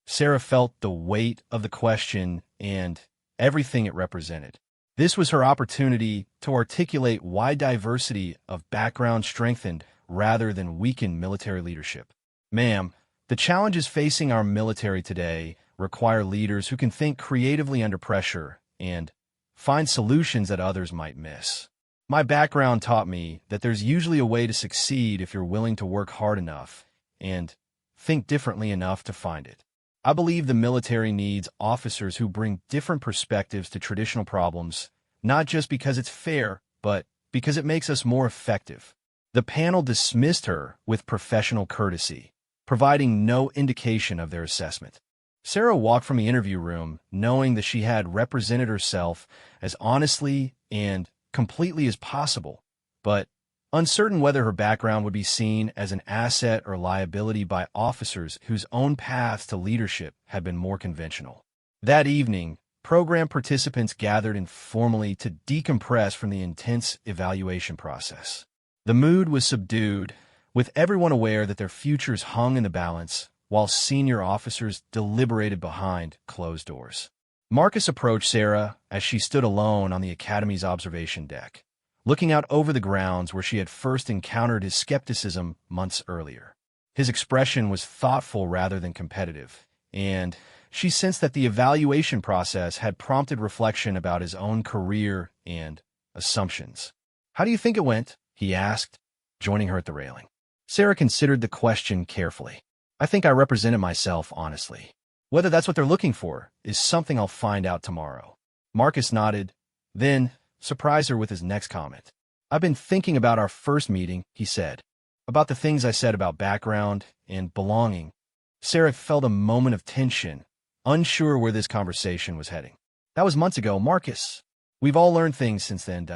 Sarah felt the weight of the question and everything it represented. This was her opportunity to articulate why diversity of background strengthened rather than weakened military leadership. Ma'am, the challenges facing our military today require leaders who can think creatively under pressure and find solutions that others might miss. My background taught me that there's usually a way to succeed if you're willing to work hard enough and think differently enough to find it. I believe the military needs officers who bring different perspectives to traditional problems, not just because it's fair, but because it makes us more effective. The panel dismissed her with professional courtesy, providing no indication of their assessment. Sarah walked from the interview room knowing that she had represented herself as honestly and completely as possible, but uncertain whether her background would be seen as an asset or liability by officers whose own paths to leadership had been more conventional. That evening, program participants gathered informally to decompress from the intense evaluation process. The mood was subdued, with everyone aware that their futures hung in the balance, while senior officers deliberated behind closed doors. Marcus approached Sarah as she stood alone on the Academy's observation deck, looking out over the grounds where she had first encountered his skepticism months earlier. His expression was thoughtful rather than competitive, and she sensed that the evaluation process had prompted reflection about his own career and assumptions. "How do you think it went?" he asked, joining her at the railing. Sarah considered the question carefully. "I think I represented myself honestly. Whether that's what they're looking for is something I'll find out tomorrow." Marcus nodded, then surprised her with his next comment. "I've been thinking about our first meeting," he said, "about the things I said about background and belonging." Sarah felt a moment of tension, unsure where this conversation was heading. "That was months ago, Marcus. We've all learned things since then.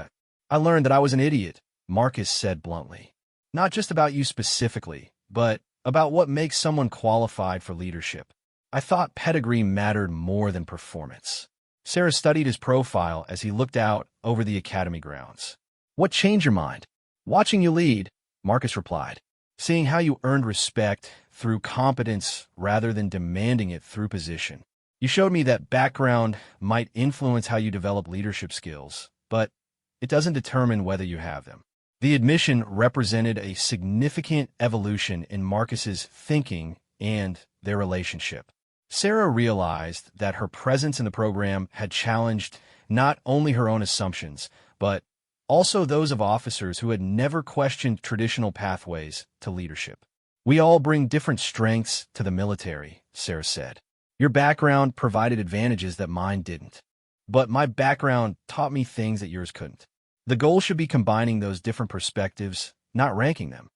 I learned that I was an idiot," Marcus said bluntly. "Not just about you specifically, but about what makes someone qualified for leadership. I thought pedigree mattered more than performance." Sarah studied his profile as he looked out over the academy grounds. "What changed your mind?" "Watching you lead," Marcus replied. "Seeing how you earned respect through competence rather than demanding it through position. You showed me that background might influence how you develop leadership skills, but it doesn't determine whether you have them." The admission represented a significant evolution in Marcus's thinking and their relationship. Sarah realized that her presence in the program had challenged not only her own assumptions, but also those of officers who had never questioned traditional pathways to leadership. "We all bring different strengths to the military," Sarah said. "Your background provided advantages that mine didn't. But my background taught me things that yours couldn't. The goal should be combining those different perspectives, not ranking them."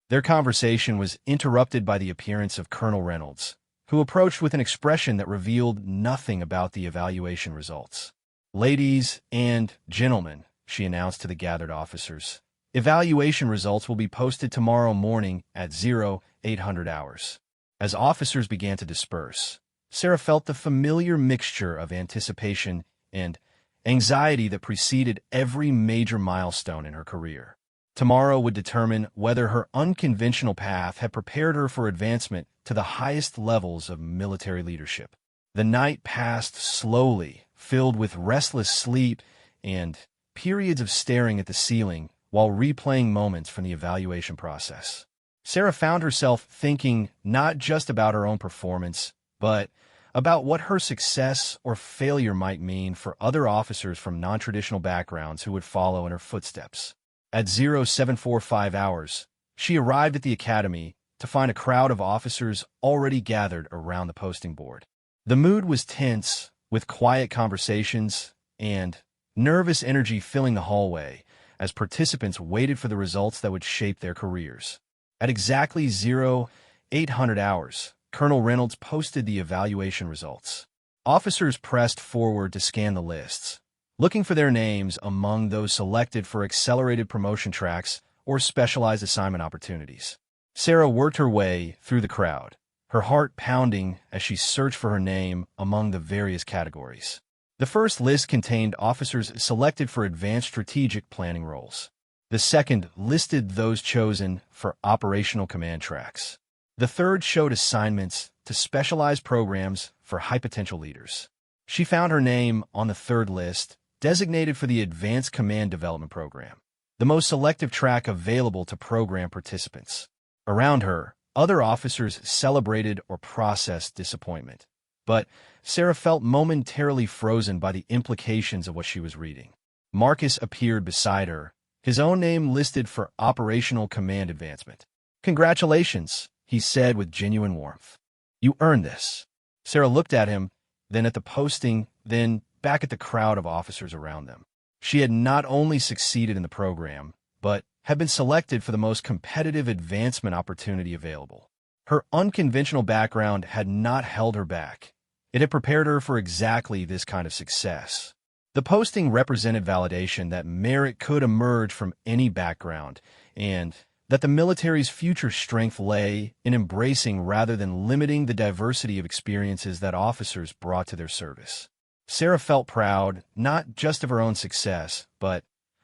Their conversation was interrupted by the appearance of Colonel Reynolds, who approached with an expression that revealed nothing about the evaluation results. "Ladies and gentlemen," she announced to the gathered officers, "evaluation results will be posted tomorrow morning at 0800 hours. As officers began to disperse, Sarah felt the familiar mixture of anticipation and anxiety that preceded every major milestone in her career. Tomorrow would determine whether her unconventional path had prepared her for advancement to the highest levels of military leadership. The night passed slowly, filled with restless sleep and periods of staring at the ceiling while replaying moments from the evaluation process. Sarah found herself thinking not just about her own performance, but about what her success or failure might mean for other officers from non-traditional backgrounds who would follow in her footsteps. At 0745 hours, she arrived at the academy to find a crowd of officers already gathered around the posting board. The mood was tense, with quiet conversations and nervous energy filling the hallway as participants waited for the results that would shape their careers. At exactly 0800 hours, Colonel Reynolds posted the evaluation results. Officers pressed forward to scan the lists, looking for their names among those selected for accelerated promotion tracks or specialized assignment opportunities. Sarah worked her way through the crowd, her heart pounding as she searched for her name among the various categories. The first list contained officers selected for advanced strategic planning roles. The second listed those chosen for operational command tracks. The third showed assignments to specialized programs for high-potential leaders. She found her name on the third list, designated for the Advanced Command Development Program, the most selective track available to program participants. Around her, other officers celebrated or processed disappointment, but Sarah felt momentarily frozen by the implications of what she was reading. Marcus appeared beside her, his own name listed for operational command advancement. "Congratulations," he said with genuine warmth. "You earned this." Sarah looked at him, then at the posting, then back at the crowd of officers around them. She had not only succeeded in the program, but had been selected for the most competitive advancement opportunity available. Her unconventional background had not held her back. It had prepared her for exactly this kind of success. The posting represented validation that merit could emerge from any background, and that the military's future strength lay in embracing rather than limiting the diversity of experiences that officers brought to their service. Sarah felt proud, not just of her own success, but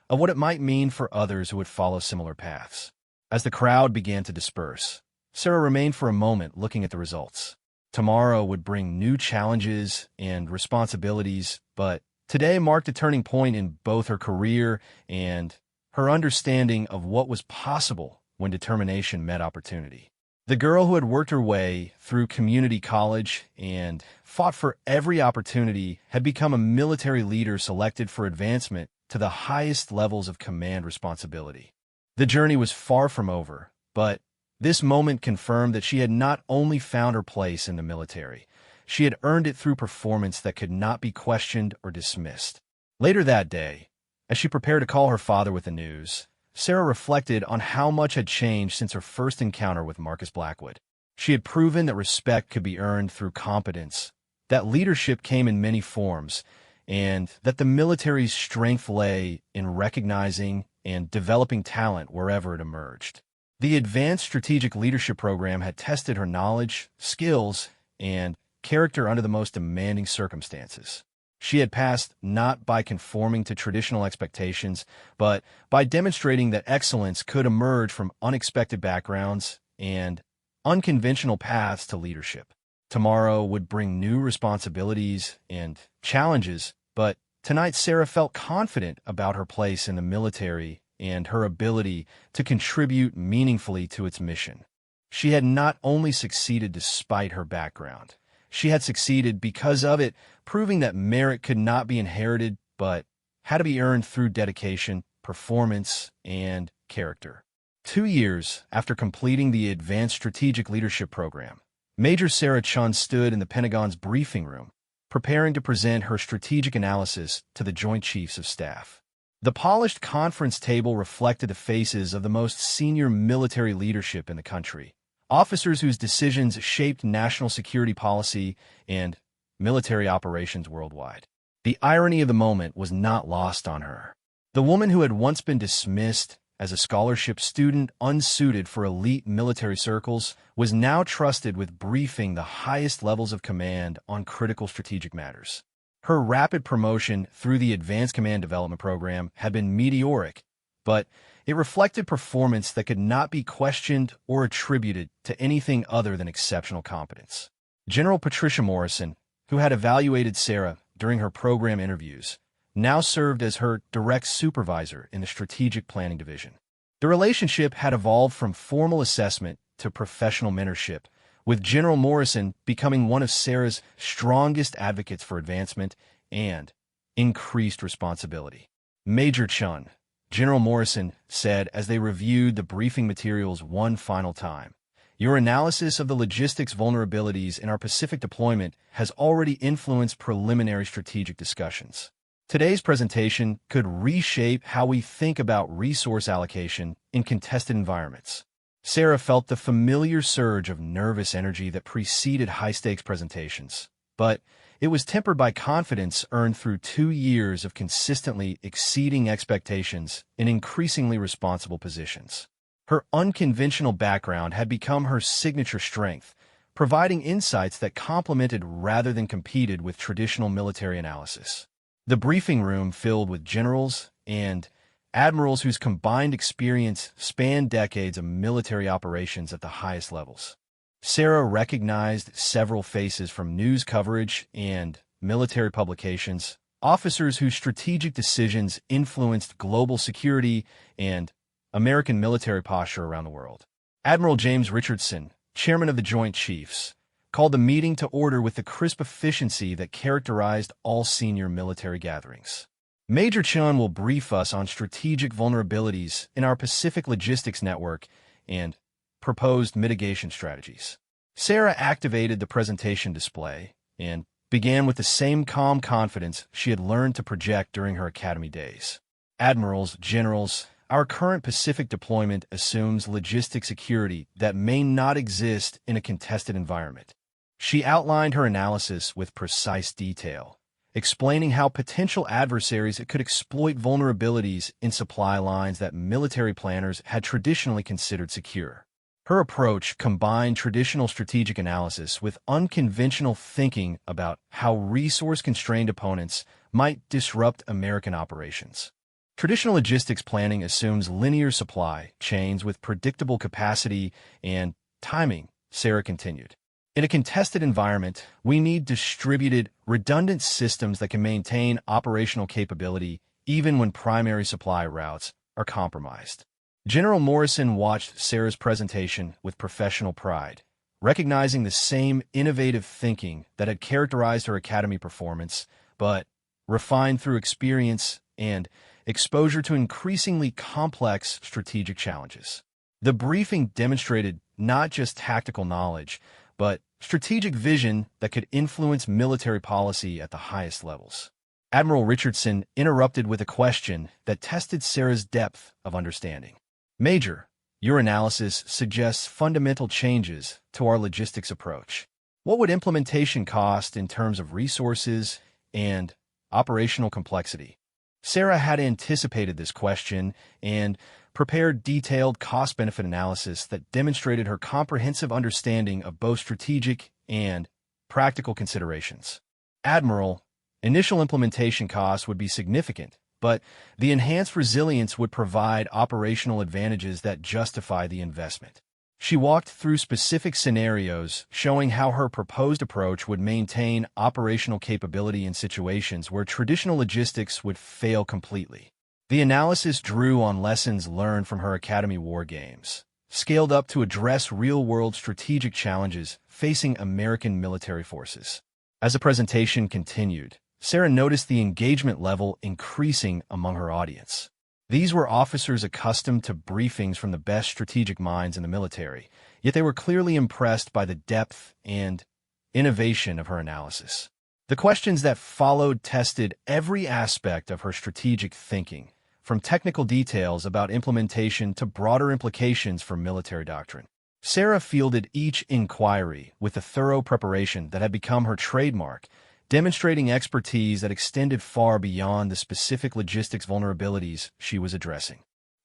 of what it might mean for others who would follow similar paths. As the crowd began to disperse, Sarah remained for a moment looking at the results. Tomorrow would bring new challenges and responsibilities, but today marked a turning point in both her career and her understanding of what was possible when determination met opportunity. The girl who had worked her way through community college and fought for every opportunity had become a military leader selected for advancement to the highest levels of command responsibility. The journey was far from over, but this moment confirmed that she had not only found her place in the military, she had earned it through performance that could not be questioned or dismissed. Later that day, as she prepared to call her father with the news, Sarah reflected on how much had changed since her first encounter with Marcus Blackwood. She had proven that respect could be earned through competence, that leadership came in many forms, and that the military's strength lay in recognizing and developing talent wherever it emerged. The Advanced Strategic Leadership Program had tested her knowledge, skills, and character under the most demanding circumstances. She had passed not by conforming to traditional expectations, but by demonstrating that excellence could emerge from unexpected backgrounds and unconventional paths to leadership. Tomorrow would bring new responsibilities and challenges, but tonight Sarah felt confident about her place in the military and her ability to contribute meaningfully to its mission. She had not only succeeded despite her background, She had succeeded because of it, proving that merit could not be inherited but had to be earned through dedication, performance, and character. 2 years after completing the Advanced Strategic Leadership Program, Major Sarah Chun stood in the Pentagon's briefing room, preparing to present her strategic analysis to the Joint Chiefs of Staff. The polished conference table reflected the faces of the most senior military leadership in the country, officers whose decisions shaped national security policy and military operations worldwide. The irony of the moment was not lost on her. The woman who had once been dismissed as a scholarship student unsuited for elite military circles was now trusted with briefing the highest levels of command on critical strategic matters. Her rapid promotion through the Advanced Command Development Program had been meteoric, but it reflected performance that could not be questioned or attributed to anything other than exceptional competence. General Patricia Morrison, who had evaluated Sarah during her program interviews, now served as her direct supervisor in the Strategic Planning Division. The relationship had evolved from formal assessment to professional mentorship, with General Morrison becoming one of Sarah's strongest advocates for advancement and increased responsibility. Major Chun, General Morrison said as they reviewed the briefing materials one final time, "Your analysis of the logistics vulnerabilities in our Pacific deployment has already influenced preliminary strategic discussions. Today's presentation could reshape how we think about resource allocation in contested environments." Sarah felt the familiar surge of nervous energy that preceded high-stakes presentations, but it was tempered by confidence earned through 2 years of consistently exceeding expectations in increasingly responsible positions. Her unconventional background had become her signature strength, providing insights that complemented rather than competed with traditional military analysis. The briefing room filled with generals and admirals whose combined experience spanned decades of military operations at the highest levels. Sarah recognized several faces from news coverage and military publications, officers whose strategic decisions influenced global security and American military posture around the world. Admiral James Richardson, chairman of the Joint Chiefs, called the meeting to order with the crisp efficiency that characterized all senior military gatherings. Major Chun will brief us on strategic vulnerabilities in our Pacific logistics network and proposed mitigation strategies. Sarah activated the presentation display and began with the same calm confidence she had learned to project during her academy days. Admirals, generals, our current Pacific deployment assumes logistic security that may not exist in a contested environment. She outlined her analysis with precise detail, explaining how potential adversaries could exploit vulnerabilities in supply lines that military planners had traditionally considered secure. Her approach combined traditional strategic analysis with unconventional thinking about how resource-constrained opponents might disrupt American operations. Traditional logistics planning assumes linear supply chains with predictable capacity and timing, Sarah continued. In a contested environment, we need distributed, redundant systems that can maintain operational capability even when primary supply routes are compromised. General Morrison watched Sarah's presentation with professional pride, recognizing the same innovative thinking that had characterized her academy performance, but refined through experience and exposure to increasingly complex strategic challenges. The briefing demonstrated not just tactical knowledge, but strategic vision that could influence military policy at the highest levels. Admiral Richardson interrupted with a question that tested Sarah's depth of understanding. "Major, your analysis suggests fundamental changes to our logistics approach. What would implementation cost in terms of resources and operational complexity?" Sarah had anticipated this question and prepared detailed cost-benefit analysis that demonstrated her comprehensive understanding of both strategic and practical considerations. "Admiral, initial implementation costs would be significant, but the enhanced resilience would provide operational advantages that justify the investment." She walked through specific scenarios showing how her proposed approach would maintain operational capability in situations where traditional logistics would fail completely. The analysis drew on lessons learned from her Academy war games, scaled up to address real-world strategic challenges facing American military forces. As the presentation continued, Sarah noticed the engagement level increasing among her audience. These were officers accustomed to briefings from the best strategic minds in the military, yet they were clearly impressed by the depth and innovation of her analysis. The questions that followed tested every aspect of her strategic thinking, from technical details about implementation to broader implications for military doctrine. Sarah fielded each inquiry with the thorough preparation that had become her trademark, demonstrating expertise that extended far beyond the specific logistics vulnerabilities she was addressing.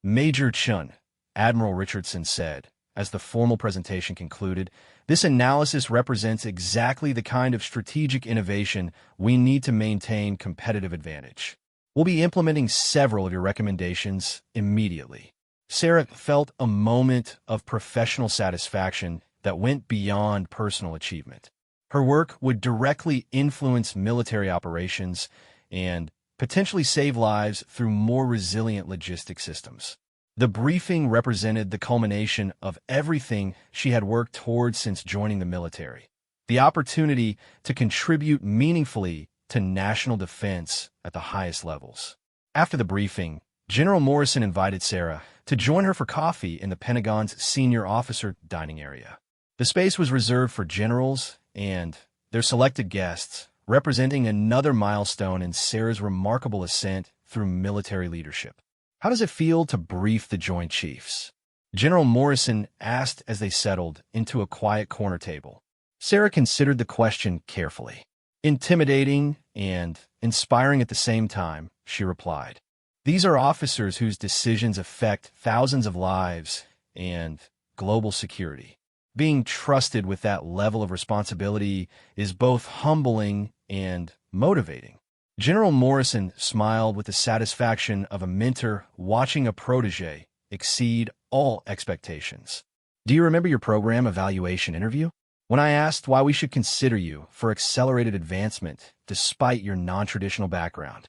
Major Chun, Admiral Richardson said, as the formal presentation concluded, "This analysis represents exactly the kind of strategic innovation we need to maintain competitive advantage. We'll be implementing several of your recommendations immediately." Sarah felt a moment of professional satisfaction that went beyond personal achievement. Her work would directly influence military operations and potentially save lives through more resilient logistic systems. The briefing represented the culmination of everything she had worked towards since joining the military. The opportunity to contribute meaningfully to national defense at the highest levels. After the briefing, General Morrison invited Sarah to join her for coffee in the Pentagon's senior officer dining area. The space was reserved for generals and their selected guests, representing another milestone in Sarah's remarkable ascent through military leadership. "How does it feel to brief the Joint Chiefs?" General Morrison asked as they settled into a quiet corner table. Sarah considered the question carefully. "Intimidating and inspiring at the same time," she replied. "These are officers whose decisions affect thousands of lives and global security. Being trusted with that level of responsibility is both humbling and motivating." General Morrison smiled with the satisfaction of a mentor watching a protege exceed all expectations. "Do you remember your program evaluation interview? When I asked why we should consider you for accelerated advancement despite your non-traditional background?"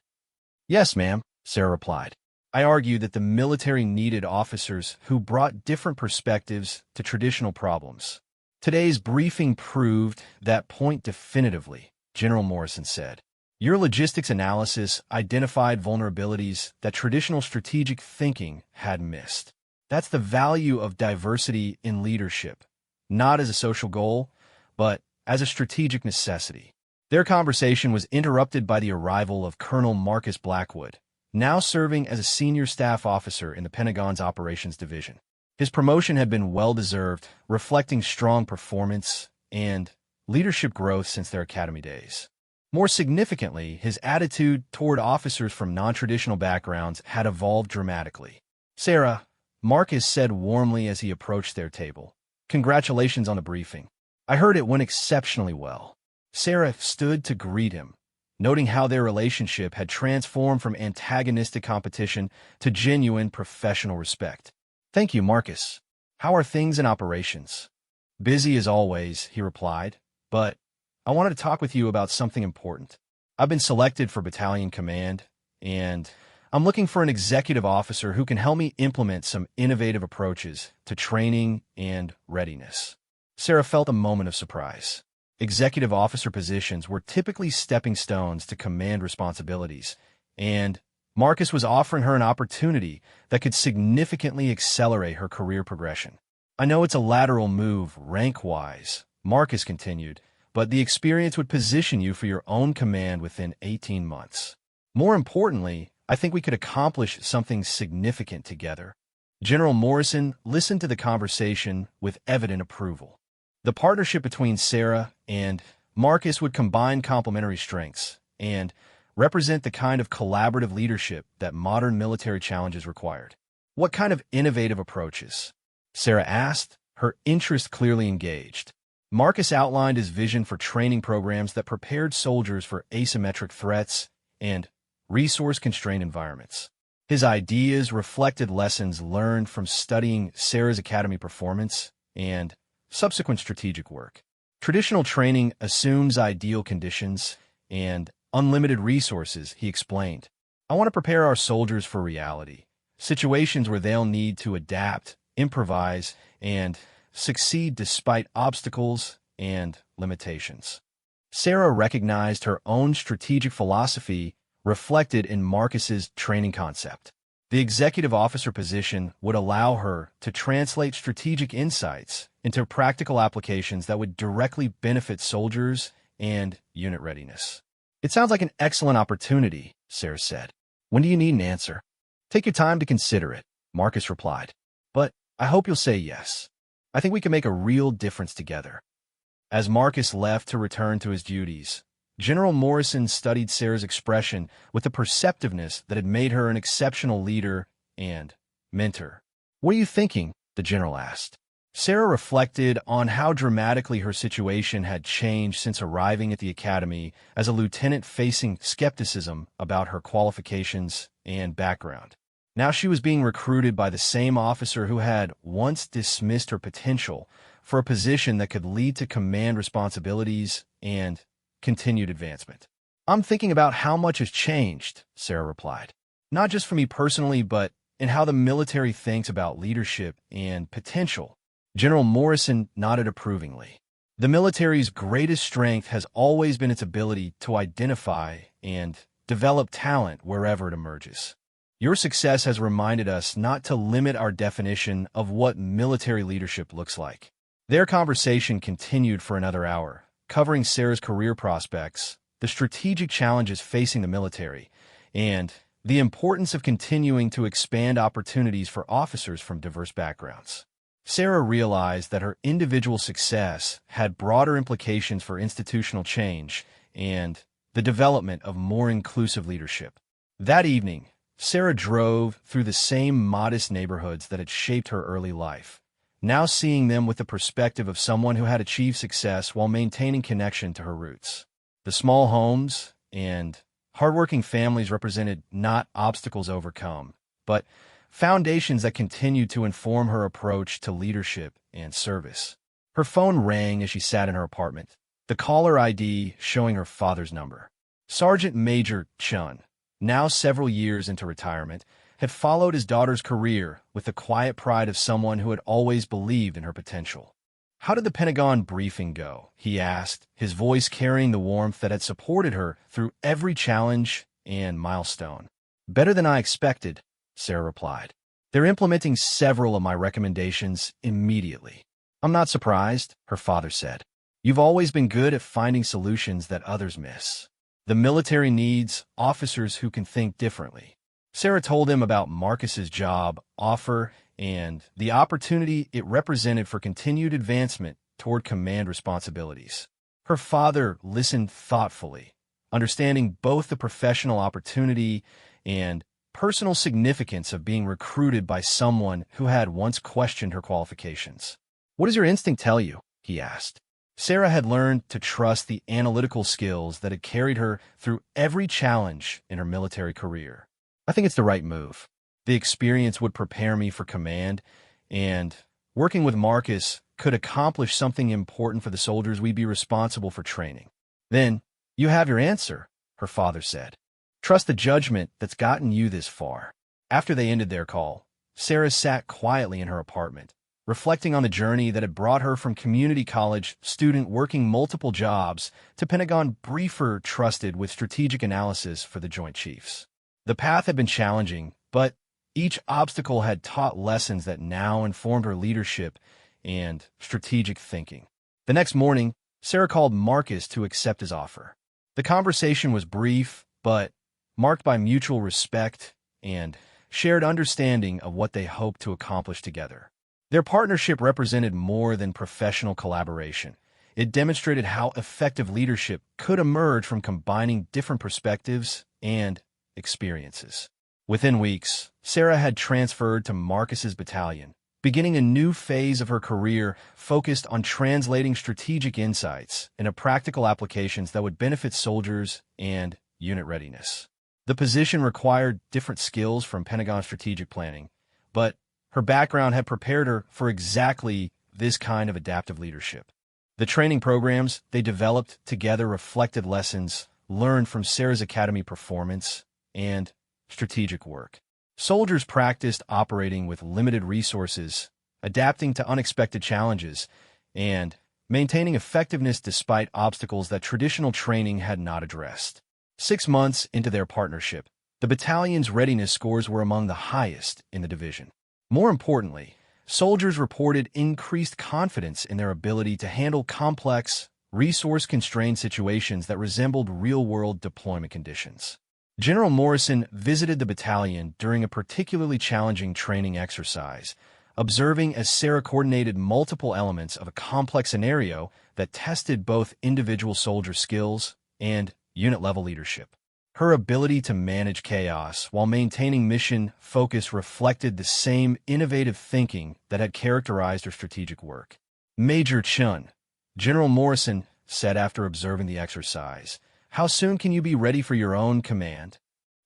"Yes, ma'am," Sarah replied. "I argued that the military needed officers who brought different perspectives to traditional problems. Today's briefing proved that point definitively," General Morrison said. "Your logistics analysis identified vulnerabilities that traditional strategic thinking had missed. That's the value of diversity in leadership, not as a social goal, but as a strategic necessity." Their conversation was interrupted by the arrival of Colonel Marcus Blackwood, now serving as a senior staff officer in the Pentagon's Operations Division. His promotion had been well-deserved, reflecting strong performance and leadership growth since their academy days. More significantly, his attitude toward officers from non-traditional backgrounds had evolved dramatically. "Sarah," Marcus said warmly as he approached their table, "congratulations on the briefing. I heard it went exceptionally well." Sarah stood to greet him, noting how their relationship had transformed from antagonistic competition to genuine professional respect. "Thank you, Marcus. How are things in operations?" "Busy as always," he replied, "but I wanted to talk with you about something important. I've been selected for battalion command, and I'm looking for an executive officer who can help me implement some innovative approaches to training and readiness." Sarah felt a moment of surprise. Executive officer positions were typically stepping stones to command responsibilities, and Marcus was offering her an opportunity that could significantly accelerate her career progression. "I know it's a lateral move rank-wise," Marcus continued, "but the experience would position you for your own command within 18 months. More importantly, I think we could accomplish something significant together." General Morrison listened to the conversation with evident approval. The partnership between Sarah and Marcus would combine complementary strengths and represent the kind of collaborative leadership that modern military challenges required. "What kind of innovative approaches?" Sarah asked, her interest clearly engaged. Marcus outlined his vision for training programs that prepared soldiers for asymmetric threats and resource-constrained environments. His ideas reflected lessons learned from studying Sarah's academy performance and subsequent strategic work. "Traditional training assumes ideal conditions and unlimited resources," he explained. "I want to prepare our soldiers for reality, situations where they'll need to adapt, improvise, and succeed despite obstacles and limitations. Sarah recognized her own strategic philosophy reflected in Marcus's training concept. The executive officer position would allow her to translate strategic insights into practical applications that would directly benefit soldiers and unit readiness. "It sounds like an excellent opportunity," Sarah said. "When do you need an answer?" "Take your time to consider it," Marcus replied. "But I hope you'll say yes. I think we can make a real difference together." As Marcus left to return to his duties, General Morrison studied Sarah's expression with the perceptiveness that had made her an exceptional leader and mentor. "What are you thinking?" the general asked. Sarah reflected on how dramatically her situation had changed since arriving at the academy as a lieutenant facing skepticism about her qualifications and background. Now she was being recruited by the same officer who had once dismissed her potential for a position that could lead to command responsibilities and continued advancement. "I'm thinking about how much has changed," Sarah replied. "Not just for me personally, but in how the military thinks about leadership and potential." General Morrison nodded approvingly. "The military's greatest strength has always been its ability to identify and develop talent wherever it emerges. Your success has reminded us not to limit our definition of what military leadership looks like." Their conversation continued for another hour, covering Sarah's career prospects, the strategic challenges facing the military, and the importance of continuing to expand opportunities for officers from diverse backgrounds. Sarah realized that her individual success had broader implications for institutional change and the development of more inclusive leadership. That evening, Sarah drove through the same modest neighborhoods that had shaped her early life, now seeing them with the perspective of someone who had achieved success while maintaining connection to her roots. The small homes and hardworking families represented not obstacles overcome, but foundations that continued to inform her approach to leadership and service. Her phone rang as she sat in her apartment, the caller ID showing her father's number. Sergeant Major Chun, now several years into retirement, had followed his daughter's career with the quiet pride of someone who had always believed in her potential. "How did the Pentagon briefing go?" he asked, his voice carrying the warmth that had supported her through every challenge and milestone. "Better than I expected," Sarah replied. "They're implementing several of my recommendations immediately." "I'm not surprised," her father said. "You've always been good at finding solutions that others miss. The military needs officers who can think differently." Sarah told him about Marcus's job offer and the opportunity it represented for continued advancement toward command responsibilities. Her father listened thoughtfully, understanding both the professional opportunity and personal significance of being recruited by someone who had once questioned her qualifications. "What does your instinct tell you?" he asked. Sarah had learned to trust the analytical skills that had carried her through every challenge in her military career. "I think it's the right move. The experience would prepare me for command, and working with Marcus could accomplish something important for the soldiers we'd be responsible for training." "Then you have your answer," her father said. "Trust the judgment that's gotten you this far." After they ended their call, Sarah sat quietly in her apartment, reflecting on the journey that had brought her from community college student working multiple jobs to Pentagon briefer trusted with strategic analysis for the Joint Chiefs. The path had been challenging, but each obstacle had taught lessons that now informed her leadership and strategic thinking. The next morning, Sarah called Marcus to accept his offer. The conversation was brief, but marked by mutual respect and shared understanding of what they hoped to accomplish together. Their partnership represented more than professional collaboration. It demonstrated how effective leadership could emerge from combining different perspectives and experiences. Within weeks, Sarah had transferred to Marcus's battalion, beginning a new phase of her career focused on translating strategic insights into practical applications that would benefit soldiers and unit readiness. The position required different skills from Pentagon strategic planning, but her background had prepared her for exactly this kind of adaptive leadership. The training programs they developed together reflected lessons learned from Sarah's academy performance and strategic work. Soldiers practiced operating with limited resources, adapting to unexpected challenges, and maintaining effectiveness despite obstacles that traditional training had not addressed. 6 months into their partnership, the battalion's readiness scores were among the highest in the division. More importantly, soldiers reported increased confidence in their ability to handle complex, resource-constrained situations that resembled real-world deployment conditions. General Morrison visited the battalion during a particularly challenging training exercise, observing as Sarah coordinated multiple elements of a complex scenario that tested both individual soldier skills and unit-level leadership. Her ability to manage chaos while maintaining mission focus reflected the same innovative thinking that had characterized her strategic work. Major Chun, General Morrison said after observing the exercise, "How soon can you be ready for your own command?"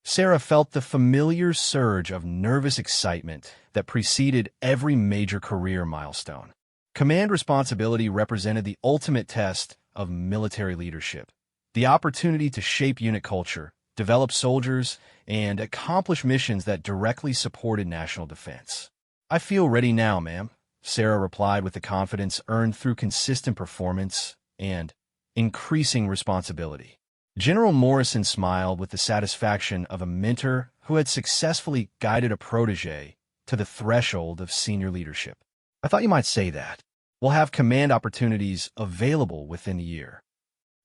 Sarah felt the familiar surge of nervous excitement that preceded every major career milestone. Command responsibility represented the ultimate test of military leadership, the opportunity to shape unit culture, develop soldiers, and accomplish missions that directly supported national defense. "I feel ready now, ma'am," Sarah replied with the confidence earned through consistent performance and increasing responsibility. General Morrison smiled with the satisfaction of a mentor who had successfully guided a protege to the threshold of senior leadership. "I thought you might say that. We'll have command opportunities available within the year."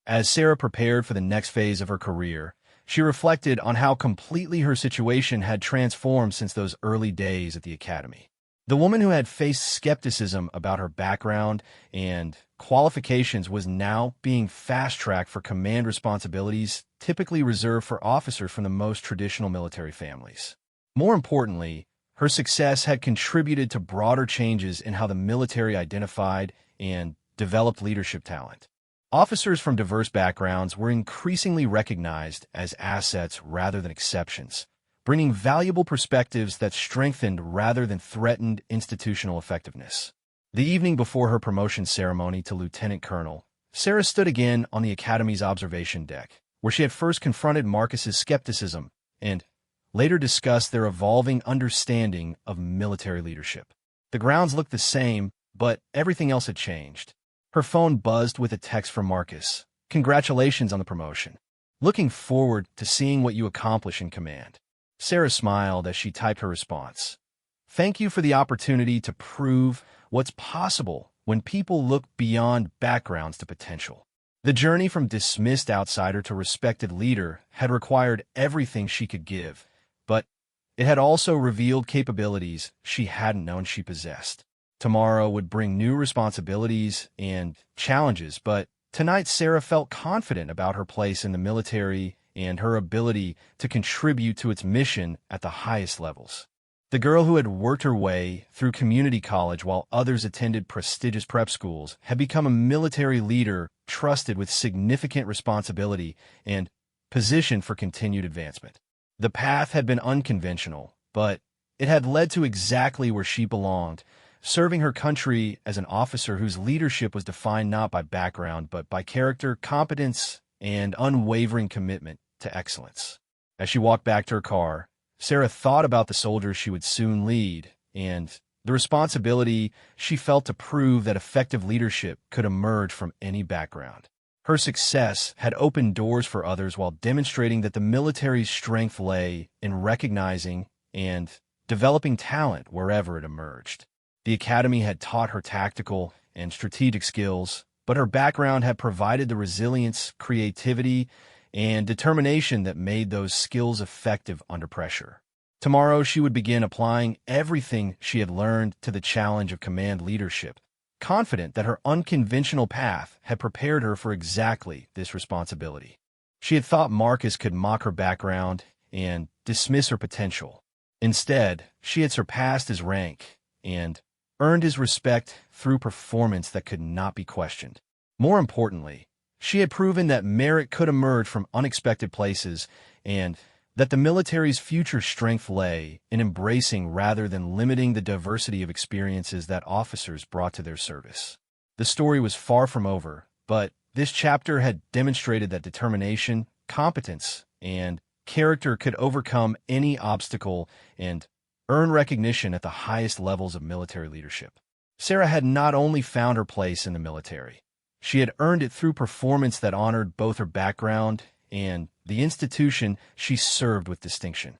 As Sarah prepared for the next phase of her career, she reflected on how completely her situation had transformed since those early days at the academy. The woman who had faced skepticism about her background and qualifications was now being fast-tracked for command responsibilities typically reserved for officers from the most traditional military families. More importantly, her success had contributed to broader changes in how the military identified and developed leadership talent. Officers from diverse backgrounds were increasingly recognized as assets rather than exceptions, bringing valuable perspectives that strengthened rather than threatened institutional effectiveness. The evening before her promotion ceremony to lieutenant colonel, Sarah stood again on the academy's observation deck, where she had first confronted Marcus's skepticism and later discussed their evolving understanding of military leadership. The grounds looked the same, but everything else had changed. Her phone buzzed with a text from Marcus. "Congratulations on the promotion. Looking forward to seeing what you accomplish in command." Sarah smiled as she typed her response. "Thank you for the opportunity to prove what's possible when people look beyond backgrounds to potential." The journey from dismissed outsider to respected leader had required everything she could give, but it had also revealed capabilities she hadn't known she possessed. Tomorrow would bring new responsibilities and challenges, but tonight Sarah felt confident about her place in the military and her ability to contribute to its mission at the highest levels. The girl who had worked her way through community college while others attended prestigious prep schools had become a military leader trusted with significant responsibility and positioned for continued advancement. The path had been unconventional, but it had led to exactly where she belonged, serving her country as an officer whose leadership was defined not by background but by character, competence, and unwavering commitment to excellence. As she walked back to her car, Sarah thought about the soldiers she would soon lead and the responsibility she felt to prove that effective leadership could emerge from any background. Her success had opened doors for others while demonstrating that the military's strength lay in recognizing and developing talent wherever it emerged. The academy had taught her tactical and strategic skills, but her background had provided the resilience, creativity, and determination that made those skills effective under pressure. Tomorrow, she would begin applying everything she had learned to the challenge of command leadership, confident that her unconventional path had prepared her for exactly this responsibility. She had thought Marcus could mock her background and dismiss her potential. Instead, she had surpassed his rank and earned his respect through performance that could not be questioned. More importantly, she had proven that merit could emerge from unexpected places and that the military's future strength lay in embracing rather than limiting the diversity of experiences that officers brought to their service. The story was far from over, but this chapter had demonstrated that determination, competence, and character could overcome any obstacle and earn recognition at the highest levels of military leadership. Sarah had not only found her place in the military, she had earned it through performance that honored both her background and the institution she served with distinction.